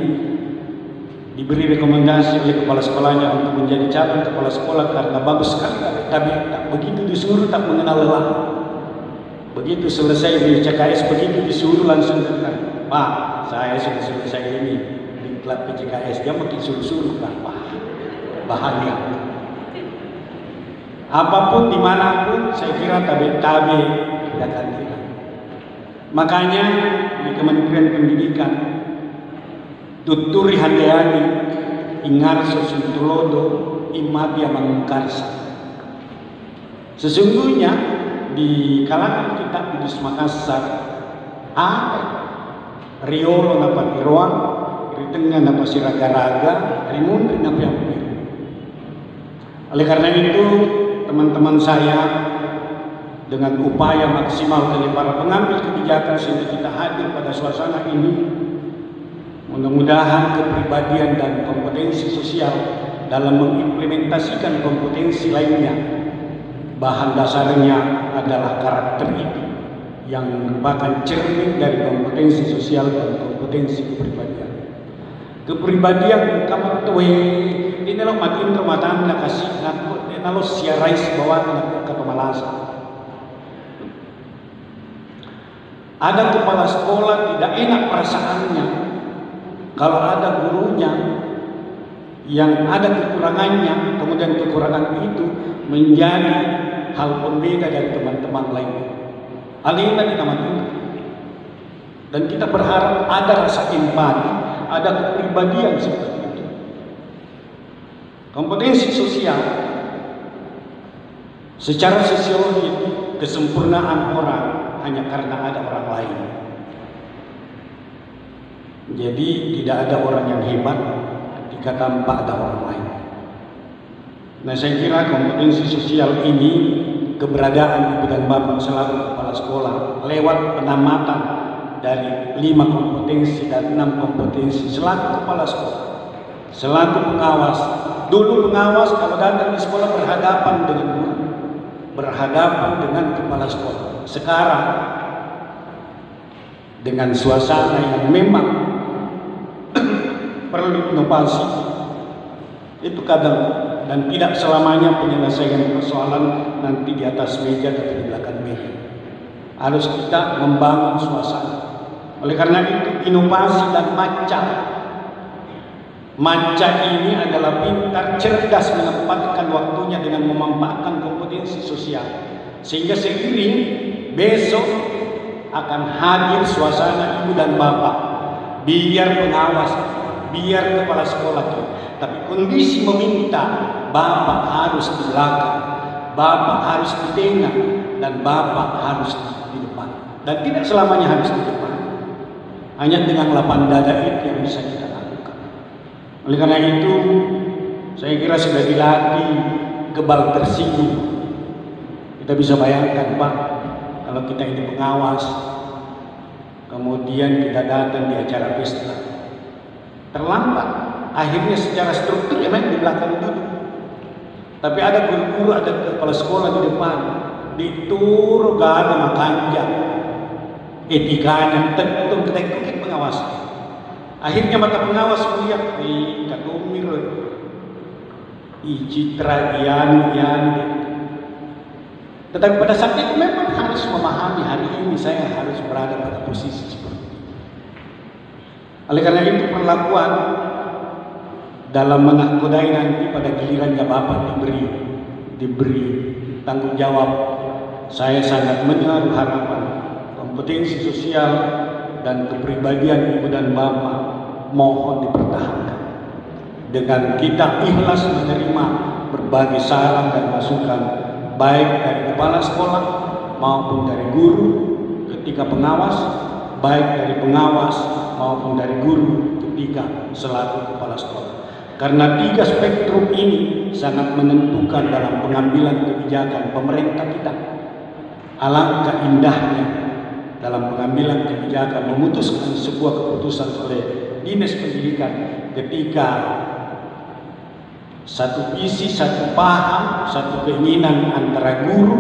diberi rekomendasi oleh kepala sekolahnya untuk menjadi calon kepala sekolah karena bagus sekali, tapi begitu disuruh tak mengenal lelah. Begitu selesai di CKS, begitu disuruh langsung dengar, Pak, saya sudah selesai ini di klub PCKS. Dia makin suruh-suruh kan, Pak, bahagia. Apapun dimanapun, saya kira tabe-tabe tidak akan hilang. Makanya di Kementerian Pendidikan tuturi handayani ingarso suntulodo imabia mangkarsa. Sesungguhnya di kalangan kita di Makassar ada riolo napa tiroang, di tengah napa siraga-raga, rimundi napa yang biru. Oleh karena itu, teman-teman saya dengan upaya maksimal dari para pengambil kebijakan sehingga kita hadir pada suasana ini, mudah-mudahan kepribadian dan kompetensi sosial dalam mengimplementasikan kompetensi lainnya, bahan dasarnya adalah karakter itu yang merupakan cermin dari kompetensi sosial dan kompetensi kepribadian. Kepribadian kamar tuwe ini lo makin rumatan nak kasih nak nalo siarais bawa nak kepemalasa. Ada kepala sekolah tidak enak perasaannya kalau ada gurunya yang ada kekurangannya, kemudian kekurangan itu menjadi hal pembeda dari teman-teman lainnya. Hal ini tadi namanya. Dan kita berharap ada rasa empati, ada kepribadian seperti itu. Kompetensi sosial secara sosiologi, kesempurnaan orang hanya karena ada orang lain. Jadi tidak ada orang yang hebat ketika tanpa ada orang lain. Nah, saya kira kompetensi sosial ini, keberadaan Ibu dan Bapak selaku kepala sekolah lewat penamatan dari 5 kompetensi dan 6 kompetensi selaku kepala sekolah, selaku pengawas. Dulu pengawas kalau datang di sekolah berhadapan dengan guru, berhadapan dengan kepala sekolah. Sekarang dengan suasana yang memang perlu inovasi, itu kadang dan tidak selamanya penyelesaian persoalan nanti di atas meja atau di belakang meja. Harus kita membangun suasana. Oleh karena itu, inovasi dan macam Manca ini adalah pintar, cerdas menempatkan waktunya dengan memanfaatkan kompetensi sosial, sehingga seiring besok akan hadir suasana ibu dan bapak, biar pengawas, biar kepala sekolah tuh. Tapi kondisi meminta bapak harus di belakang, bapak harus di tengah, dan bapak harus di depan. Dan tidak selamanya harus di depan. Hanya dengan lapang dada itu yang bisa kita lakukan. Oleh karena itu, saya kira sudah dilatih kebal tersinggung. Kita bisa bayangkan, Pak, kalau kita ini pengawas, kemudian kita datang di acara pesta, terlambat, akhirnya secara struktur ya memang di belakang duduk. Tapi ada guru-guru, ada kepala sekolah di depan, ditur gak ada makanja, etikanya tentu kita ikuti pengawas. Akhirnya mata pengawas melihat di katumir, citra yan. Tetapi pada saat itu memang harus memahami hari ini saya harus berada pada posisi seperti ini. Oleh karena itu perlakuan dalam mengakodai nanti pada gilirannya Bapak diberi tanggung jawab, saya sangat menaruh harapan kompetensi sosial dan kepribadian ibu dan bapak mohon dipertahankan dengan kita ikhlas menerima berbagai saran dan masukan baik dari kepala sekolah maupun dari guru ketika pengawas, baik dari pengawas maupun dari guru ketika selaku kepala sekolah. Karena tiga spektrum ini sangat menentukan dalam pengambilan kebijakan pemerintah kita. Alangkah indahnya dalam pengambilan kebijakan memutuskan sebuah keputusan oleh Dinas Pendidikan ketika satu visi, satu paham, satu keinginan antara guru,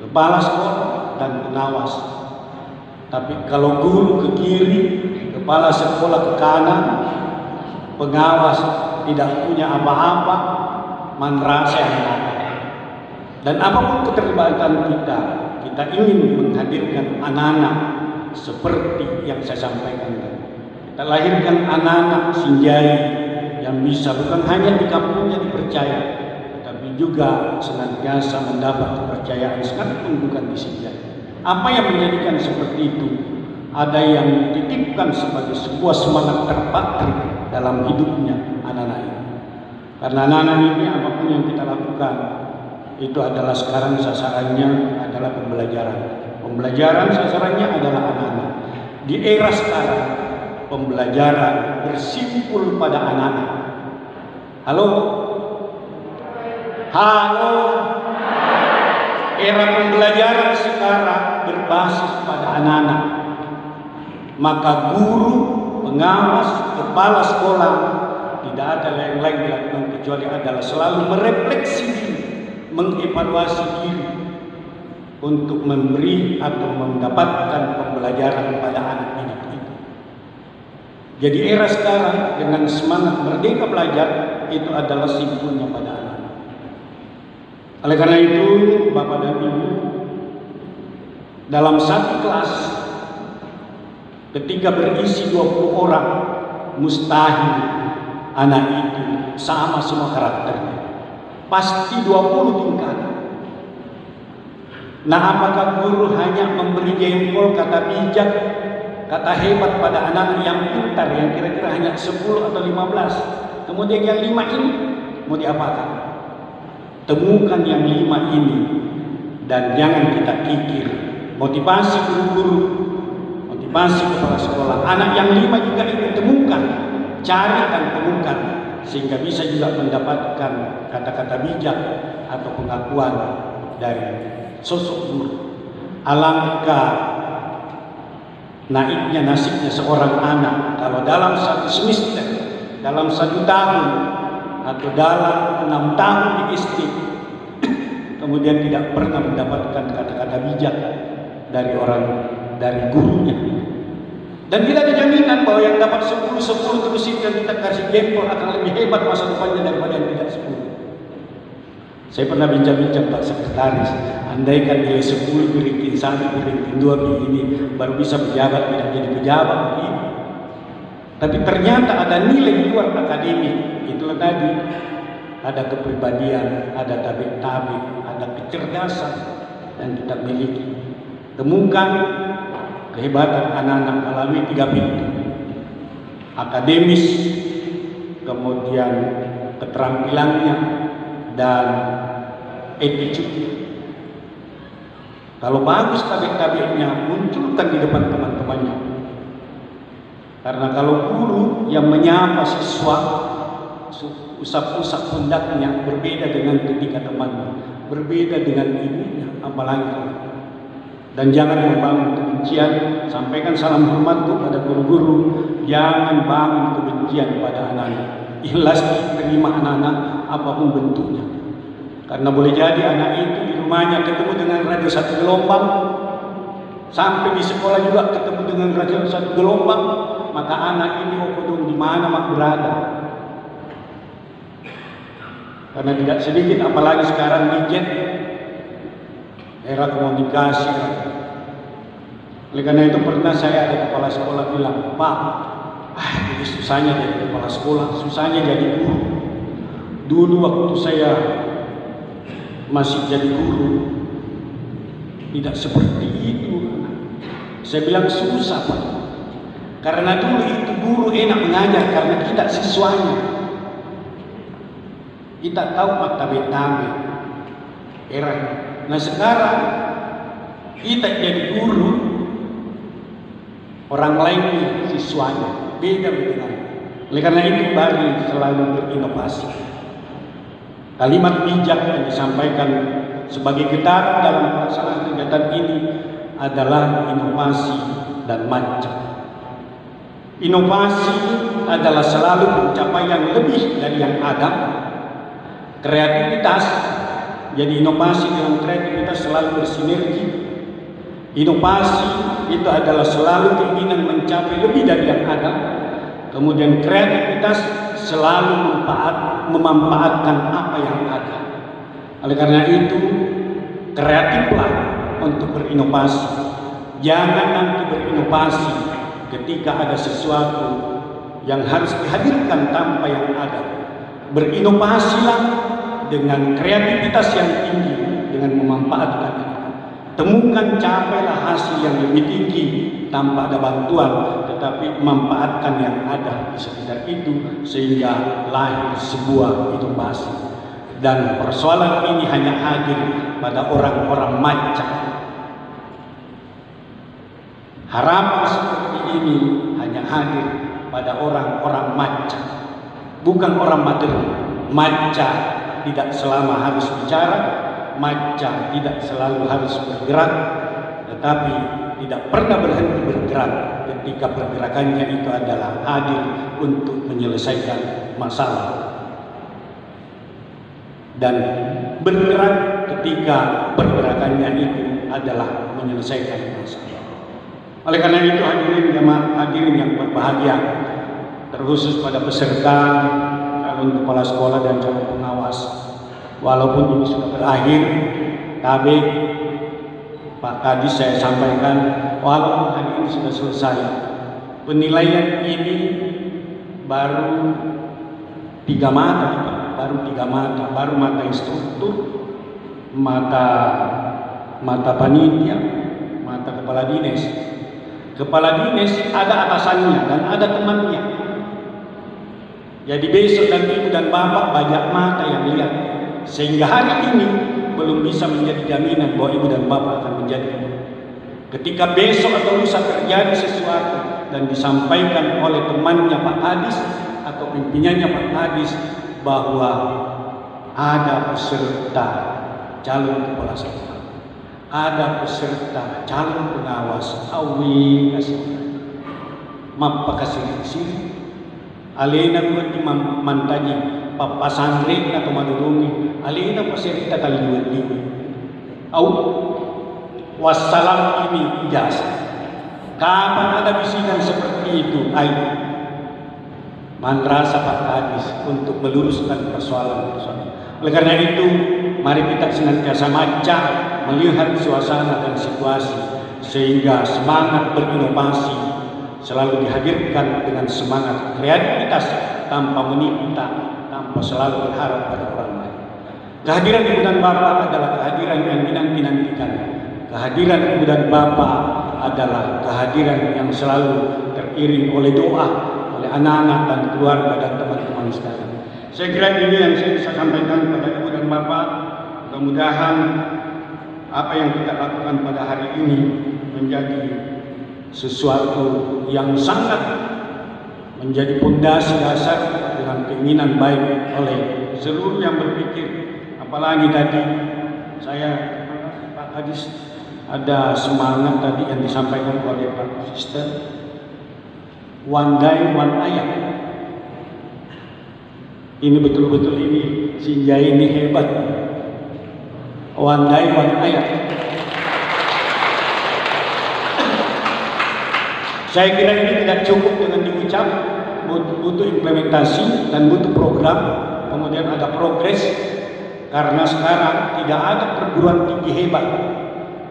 kepala sekolah, dan pengawas. Tapi kalau guru ke kiri, kepala sekolah ke kanan, pengawas tidak punya apa-apa, manrasa yang ada. Dan apapun keterlibatan kita ingin menghadirkan anak-anak seperti yang saya sampaikan tadi. Kita lahirkan anak-anak Sinjai yang bisa bukan hanya di kampungnya dipercaya, tapi juga senantiasa mendapat kepercayaan sekalipun bukan di Sinjai. Apa yang menjadikan seperti itu? Ada yang dititipkan sebagai sebuah semangat terpatri dalam hidupnya anak-anak ini. Karena anak-anak ini apapun yang kita lakukan itu adalah sekarang sasarannya adalah pembelajaran. Pembelajaran sasarannya adalah anak-anak. Di era sekarang pembelajaran bersimpul pada anak-anak. Halo? Halo? Era pembelajaran sekarang berbasis pada anak-anak. Maka guru, pengawas, kepala sekolah tidak ada yang lain dilakukan kecuali adalah selalu merefleksi diri, mengevaluasi diri untuk memberi atau mendapatkan pembelajaran pada anak didik itu. Jadi era sekarang dengan semangat merdeka belajar itu adalah simpulnya pada anak-anak. Oleh karena itu Bapak dan Ibu, dalam satu kelas ketika berisi 20 orang, mustahil anak itu sama semua karakternya. Pasti 20 tingkatan. Nah, apakah guru hanya memberi jempol, kata bijak, kata hebat pada anak yang pintar, yang kira-kira hanya 10 atau 15. Kemudian yang 5 ini mau diapakan? Temukan yang 5 ini dan jangan kita kikir. Motivasi guru-guru, motivasi kepala sekolah, anak yang 5 juga ini temukan, cari dan temukan, sehingga bisa juga mendapatkan kata-kata bijak atau pengakuan dari sosok guru. Alangkah naiknya nasibnya seorang anak kalau dalam satu semester, dalam 1 tahun atau dalam 6 tahun di SD kemudian tidak pernah mendapatkan kata-kata bijak dari gurunya. Dan tidak ada jaminan bahwa yang dapat 10 terus yang kita kasih jempol akan lebih hebat masa depannya daripada yang tidak 10. Saya pernah bincang-bincang Pak Sekretaris, andaikan nilai 10 ranking 1, ranking 2 begini baru bisa pejabat, tidak jadi pejabat begini. Tapi ternyata ada nilai di luar akademik. Itulah tadi, ada kepribadian, ada tabik-tabik, ada kecerdasan yang kita miliki. Temukan kehebatan anak-anak melalui 3 pintu: akademis, kemudian keterampilannya, dan attitude. Kalau bagus tabik-tabiknya, munculkan di depan teman-temannya. Karena kalau guru yang menyapa siswa, usap-usap pundaknya, berbeda dengan ketika temannya, berbeda dengan ibunya, apalagi. Dan jangan membangun kebencian. Sampaikan salam hormat kepada guru-guru. Jangan bangun kebencian pada anak-anak. Ikhlas terima anak-anak apapun bentuknya. Karena boleh jadi anak itu di rumahnya ketemu dengan raja satu gelombang, sampai di sekolah juga ketemu dengan raja satu gelombang, maka anak ini okudung di mana mak berada. Karena tidak sedikit, apalagi sekarang gadget, era komunikasi. Oleh karena itu pernah saya ada kepala sekolah bilang, "Pak, jadi susahnya jadi kepala sekolah, susahnya jadi guru. Dulu waktu saya masih jadi guru tidak seperti itu." Saya bilang susah, Pak. Karena dulu itu guru enak mengajar karena kita siswanya. Kita tahu tabik-tabik era. Nah sekarang kita jadi guru, orang lain siswanya, beda dengan. Oleh karena itu Bari selalu berinovasi. Kalimat bijak yang disampaikan sebagai getar dalam pelaksanaan kegiatan ini adalah inovasi dan manja. Inovasi adalah selalu pencapaian lebih dari yang ada. Kreativitas, jadi inovasi dengan kreativitas selalu bersinergi. Inovasi itu adalah selalu keinginan mencapai lebih dari yang ada. Kemudian kreativitas selalu memanfaatkan apa yang ada. Oleh karena itu, kreatiflah untuk berinovasi. Jangan nanti berinovasi ketika ada sesuatu yang harus dihadirkan tanpa yang ada. Berinovasilah dengan kreativitas yang tinggi, dengan memanfaatkan. Temukan, capailah hasil yang lebih tinggi tanpa ada bantuan, tetapi memanfaatkan yang ada di sekitar itu sehingga lahir sebuah inovasi. Dan persoalan ini hanya hadir pada orang-orang macam. Harapan seperti ini hanya hadir pada orang-orang macam, bukan orang materi. Maca tidak selama harus bicara, maca tidak selalu harus bergerak, tetapi tidak pernah berhenti bergerak ketika pergerakannya itu adalah hadir untuk menyelesaikan masalah. Dan bergerak ketika pergerakannya itu adalah menyelesaikan masalah. Oleh karena itu hadirin yang berbahagia, terkhusus pada peserta, calon kepala sekolah dan calon pengawas, walaupun ini sudah berakhir, tapi Pak Kadis saya sampaikan, walaupun hari ini sudah selesai, penilaian ini baru 3 mata, baru mata instruktur, mata panitia, mata kepala dinas. Kepala dinas ada atasannya dan ada temannya. Jadi besok dan ibu dan bapak banyak mata yang lihat, sehingga hari ini belum bisa menjadi jaminan bahwa ibu dan bapak akan menjadi. Ketika besok atau lusa terjadi sesuatu dan disampaikan oleh temannya Pak Kadis atau pimpinannya Pak Kadis bahwa ada peserta calon kepala sekolah, ada peserta calon pengawas, awi kasih mappa kasih sini alena kuat mantaji papa santri atau madurungi alena peserta kali dua au wassalam ini ijazah. Kapan ada bisikan seperti itu? Ayo Madrasah Pak Kadis untuk meluruskan persoalan-persoalan. Oleh karena itu, mari kita senantiasa maca, melihat suasana dan situasi, sehingga semangat berinovasi selalu dihadirkan dengan semangat kreativitas tanpa meminta, tanpa selalu berharap pada orang lain. Kehadiran Ibu dan Bapak adalah kehadiran yang dinanti-nantikan. Kehadiran Ibu dan Bapak adalah kehadiran yang selalu teriring oleh doa, oleh anak-anak dan keluarga dan teman-teman sekalian. Saya kira ini yang saya bisa sampaikan pada Ibu dan Bapak. Mudah-mudahan apa yang kita lakukan pada hari ini menjadi sesuatu yang sangat menjadi pondasi dasar dengan keinginan baik oleh seluruh yang berpikir. Apalagi tadi saya Pak Kadis ada semangat tadi yang disampaikan oleh Pak Sister, one day one ayat. Ini betul-betul ini Sinjai ini hebat. One day one ayat. Saya kira ini tidak cukup dengan diucap, butuh implementasi dan butuh program, kemudian ada progres. Karena sekarang tidak ada perguruan tinggi hebat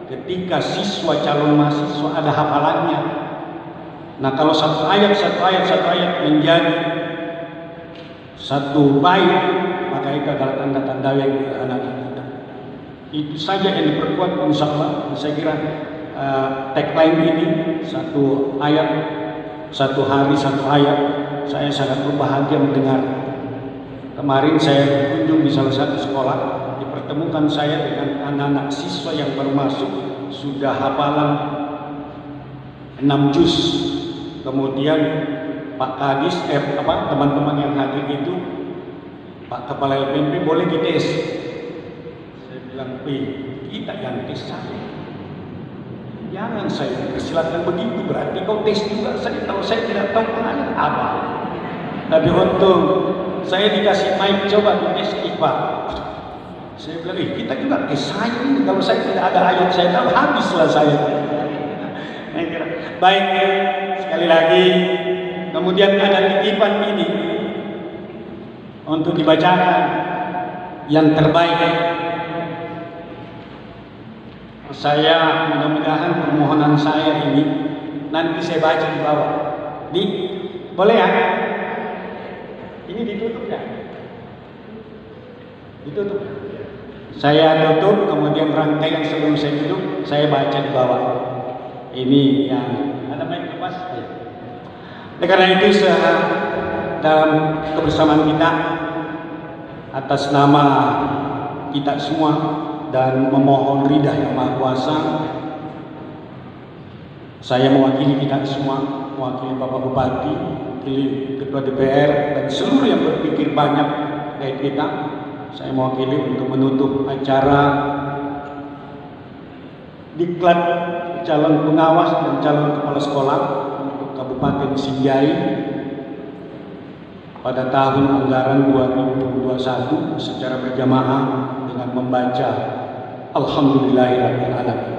ketika siswa calon mahasiswa ada hafalannya. Nah, kalau satu ayat menjadi satu bait, maka itu adalah tanda-tanda yang anak-anak kita. Itu saja yang diperkuat, insya Allah. Saya kira tagline ini satu ayat, satu hari satu ayat. Saya sangat berbahagia mendengar. Kemarin saya berkunjung di salah satu sekolah, dipertemukan saya dengan anak-anak siswa yang baru masuk, sudah hafalan 6 juz. Kemudian Pak Kadis, teman-teman yang hadir itu, Pak Kepala LPMP boleh dites. Saya bilang, kita yang tes saya. Jangan saya persilakan begitu, berarti kau tes juga. Kalau saya tidak tahu pengajar apa. Tapi untung saya dikasih mic, coba dites Pak. Saya bilang, kita juga tes saya ini. Kalau saya tidak ada ayat saya tahu, habislah saya. Baik, sekali lagi, kemudian ada titipan ini untuk dibacakan yang terbaik. Saya mudah-mudahan permohonan saya ini nanti saya baca di bawah. Boleh ya? Ini ditutup ya? Ditutup. Saya tutup, kemudian rangkaian sebelum saya duduk, saya baca di bawah. Ini yang ada mic lepas. Ya. Karena itu dalam kebersamaan kita, atas nama kita semua dan memohon ridha Yang Maha Kuasa, saya mewakili kita semua, mewakili Bapak Bupati, mewakili Ketua DPR dan seluruh yang berpikir banyak kayak kita. Saya mewakili untuk menutup acara diklat calon pengawas dan calon kepala sekolah untuk Kabupaten Sinjai pada tahun anggaran 2021 secara berjamaah dengan membaca Alhamdulillahirabbil alamin.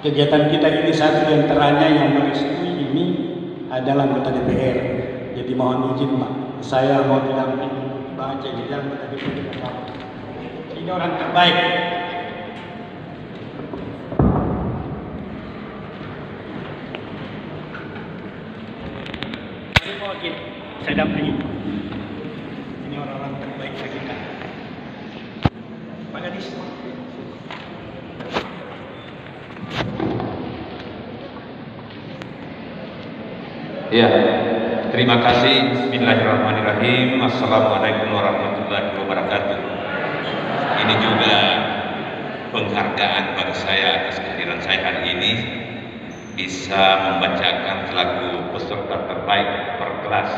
Kegiatan kita ini satu di antaranya yang merestui ini adalah anggota DPR. Jadi mohon izin Pak, saya mau didampingi baca di dalam anggota DPR. Ini orang terbaik. Ini mau saya dampingi. Ini orang-orang terbaik kita. Pak Gadis. Ya, terima kasih. Bismillahirrahmanirrahim. Assalamualaikum warahmatullahi wabarakatuh. Ini juga penghargaan bagi saya atas kehadiran saya hari ini, bisa membacakan selaku peserta terbaik per kelas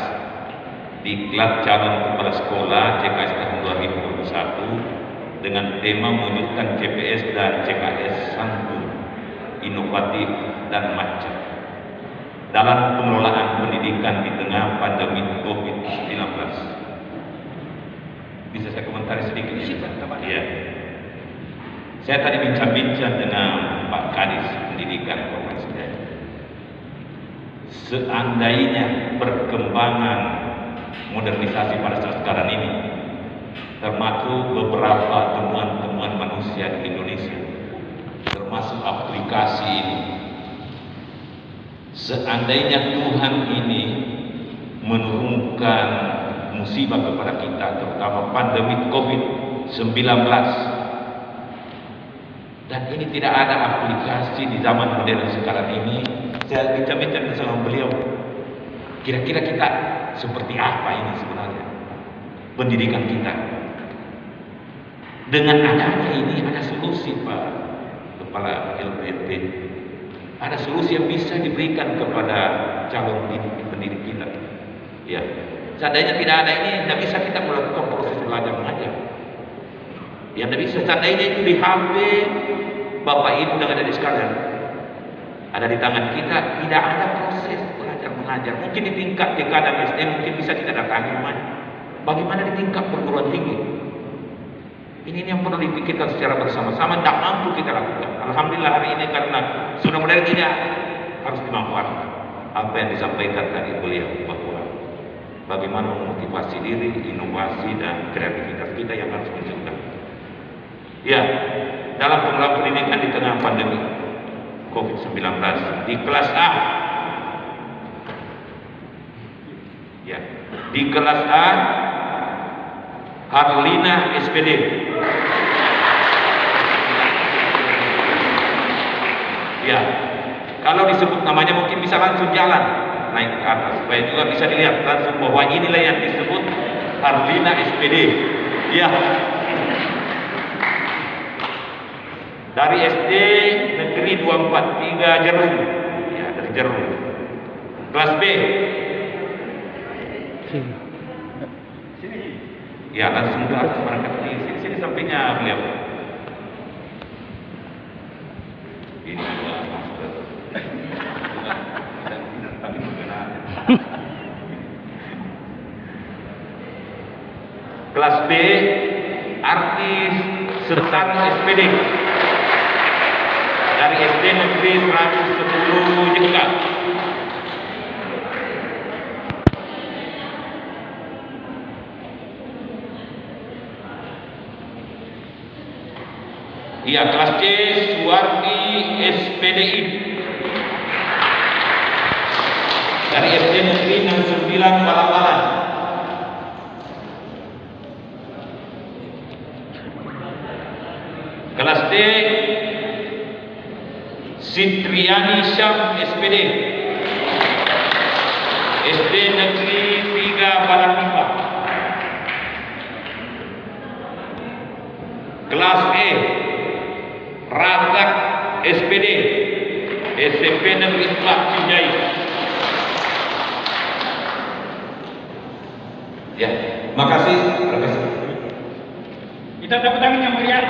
di Diklat Calon Kepala Sekolah CKS tahun 2021 dengan tema mewujudkan CPS dan CKS santun, inovatif dan macet dalam pengelolaan pendidikan di tengah pandemi COVID-19. Bisa saya komentari sedikit? Ya. Saya tadi bincang-bincang dengan Pak Kadis Pendidikan Provinsi Jaya. Seandainya perkembangan modernisasi pada saat sekarang ini termasuk beberapa temuan-temuan manusia di Indonesia, termasuk aplikasi ini. Seandainya Tuhan ini menurunkan musibah kepada kita, terutama pandemi COVID-19, dan ini tidak ada aplikasi di zaman modern sekarang ini, saya bincang-bincang bersama beliau, kira-kira kita seperti apa ini sebenarnya pendidikan kita. Dengan adanya ini ada solusi, Pak Kepala LPMP, ada solusi yang bisa diberikan kepada calon pendidik kita. Ya, seandainya tidak ada ini, tidak bisa kita melakukan proses belajar mengajar. Ya, tidak bisa. Seandainya itu di HP Bapak Ibu dan adik sekalian ada di tangan kita, tidak ada proses belajar mengajar. Mungkin di tingkat TK dan SD mungkin bisa kita datangi rumahnya. Bagaimana di tingkat perguruan tinggi? Ini yang perlu dipikirkan secara bersama-sama. Tidak mampu kita lakukan. Alhamdulillah hari ini karena sudah modern ini harus dimanfaatkan. Apa yang disampaikan tadi beliau bahwa bagaimana memotivasi diri, inovasi dan kreativitas kita yang harus muncul. Ya, dalam pengelolaan pendidikan di tengah pandemi COVID-19 di kelas A, ya, di kelas A Harlina SPD, ya, kalau disebut namanya mungkin bisa langsung jalan naik ke atas supaya juga bisa dilihat langsung bahwa inilah yang disebut Harlina SPD, ya. Dari SD Negeri 243 Jerung, ya, dari Jerung. Kelas B, ya, langsung ke atas berangkat di sini sampingnya beliau. Ini juga master. Tapi mengenal. Kelas B, artis Sertan SPD. Dari SD Negeri 110 Jengkang. Iya, kelas C Suwardi SPDI. Dari SD Negeri 69 Balang-Balang. Kelas D Sitriani Syam SPD, SD Negeri 3 Balang-Lipa. Kelas E Razak SPD, SMP Negeri 4 Ciujai. Ya, makasih. Kita tepuk tangan yang meriah.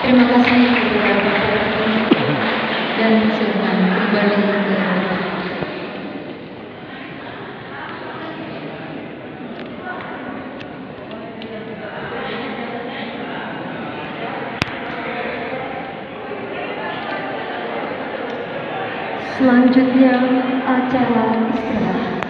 Terima kasih kepada Bapak Ibu dan silakan kembali ke selanjutnya acara istirahat.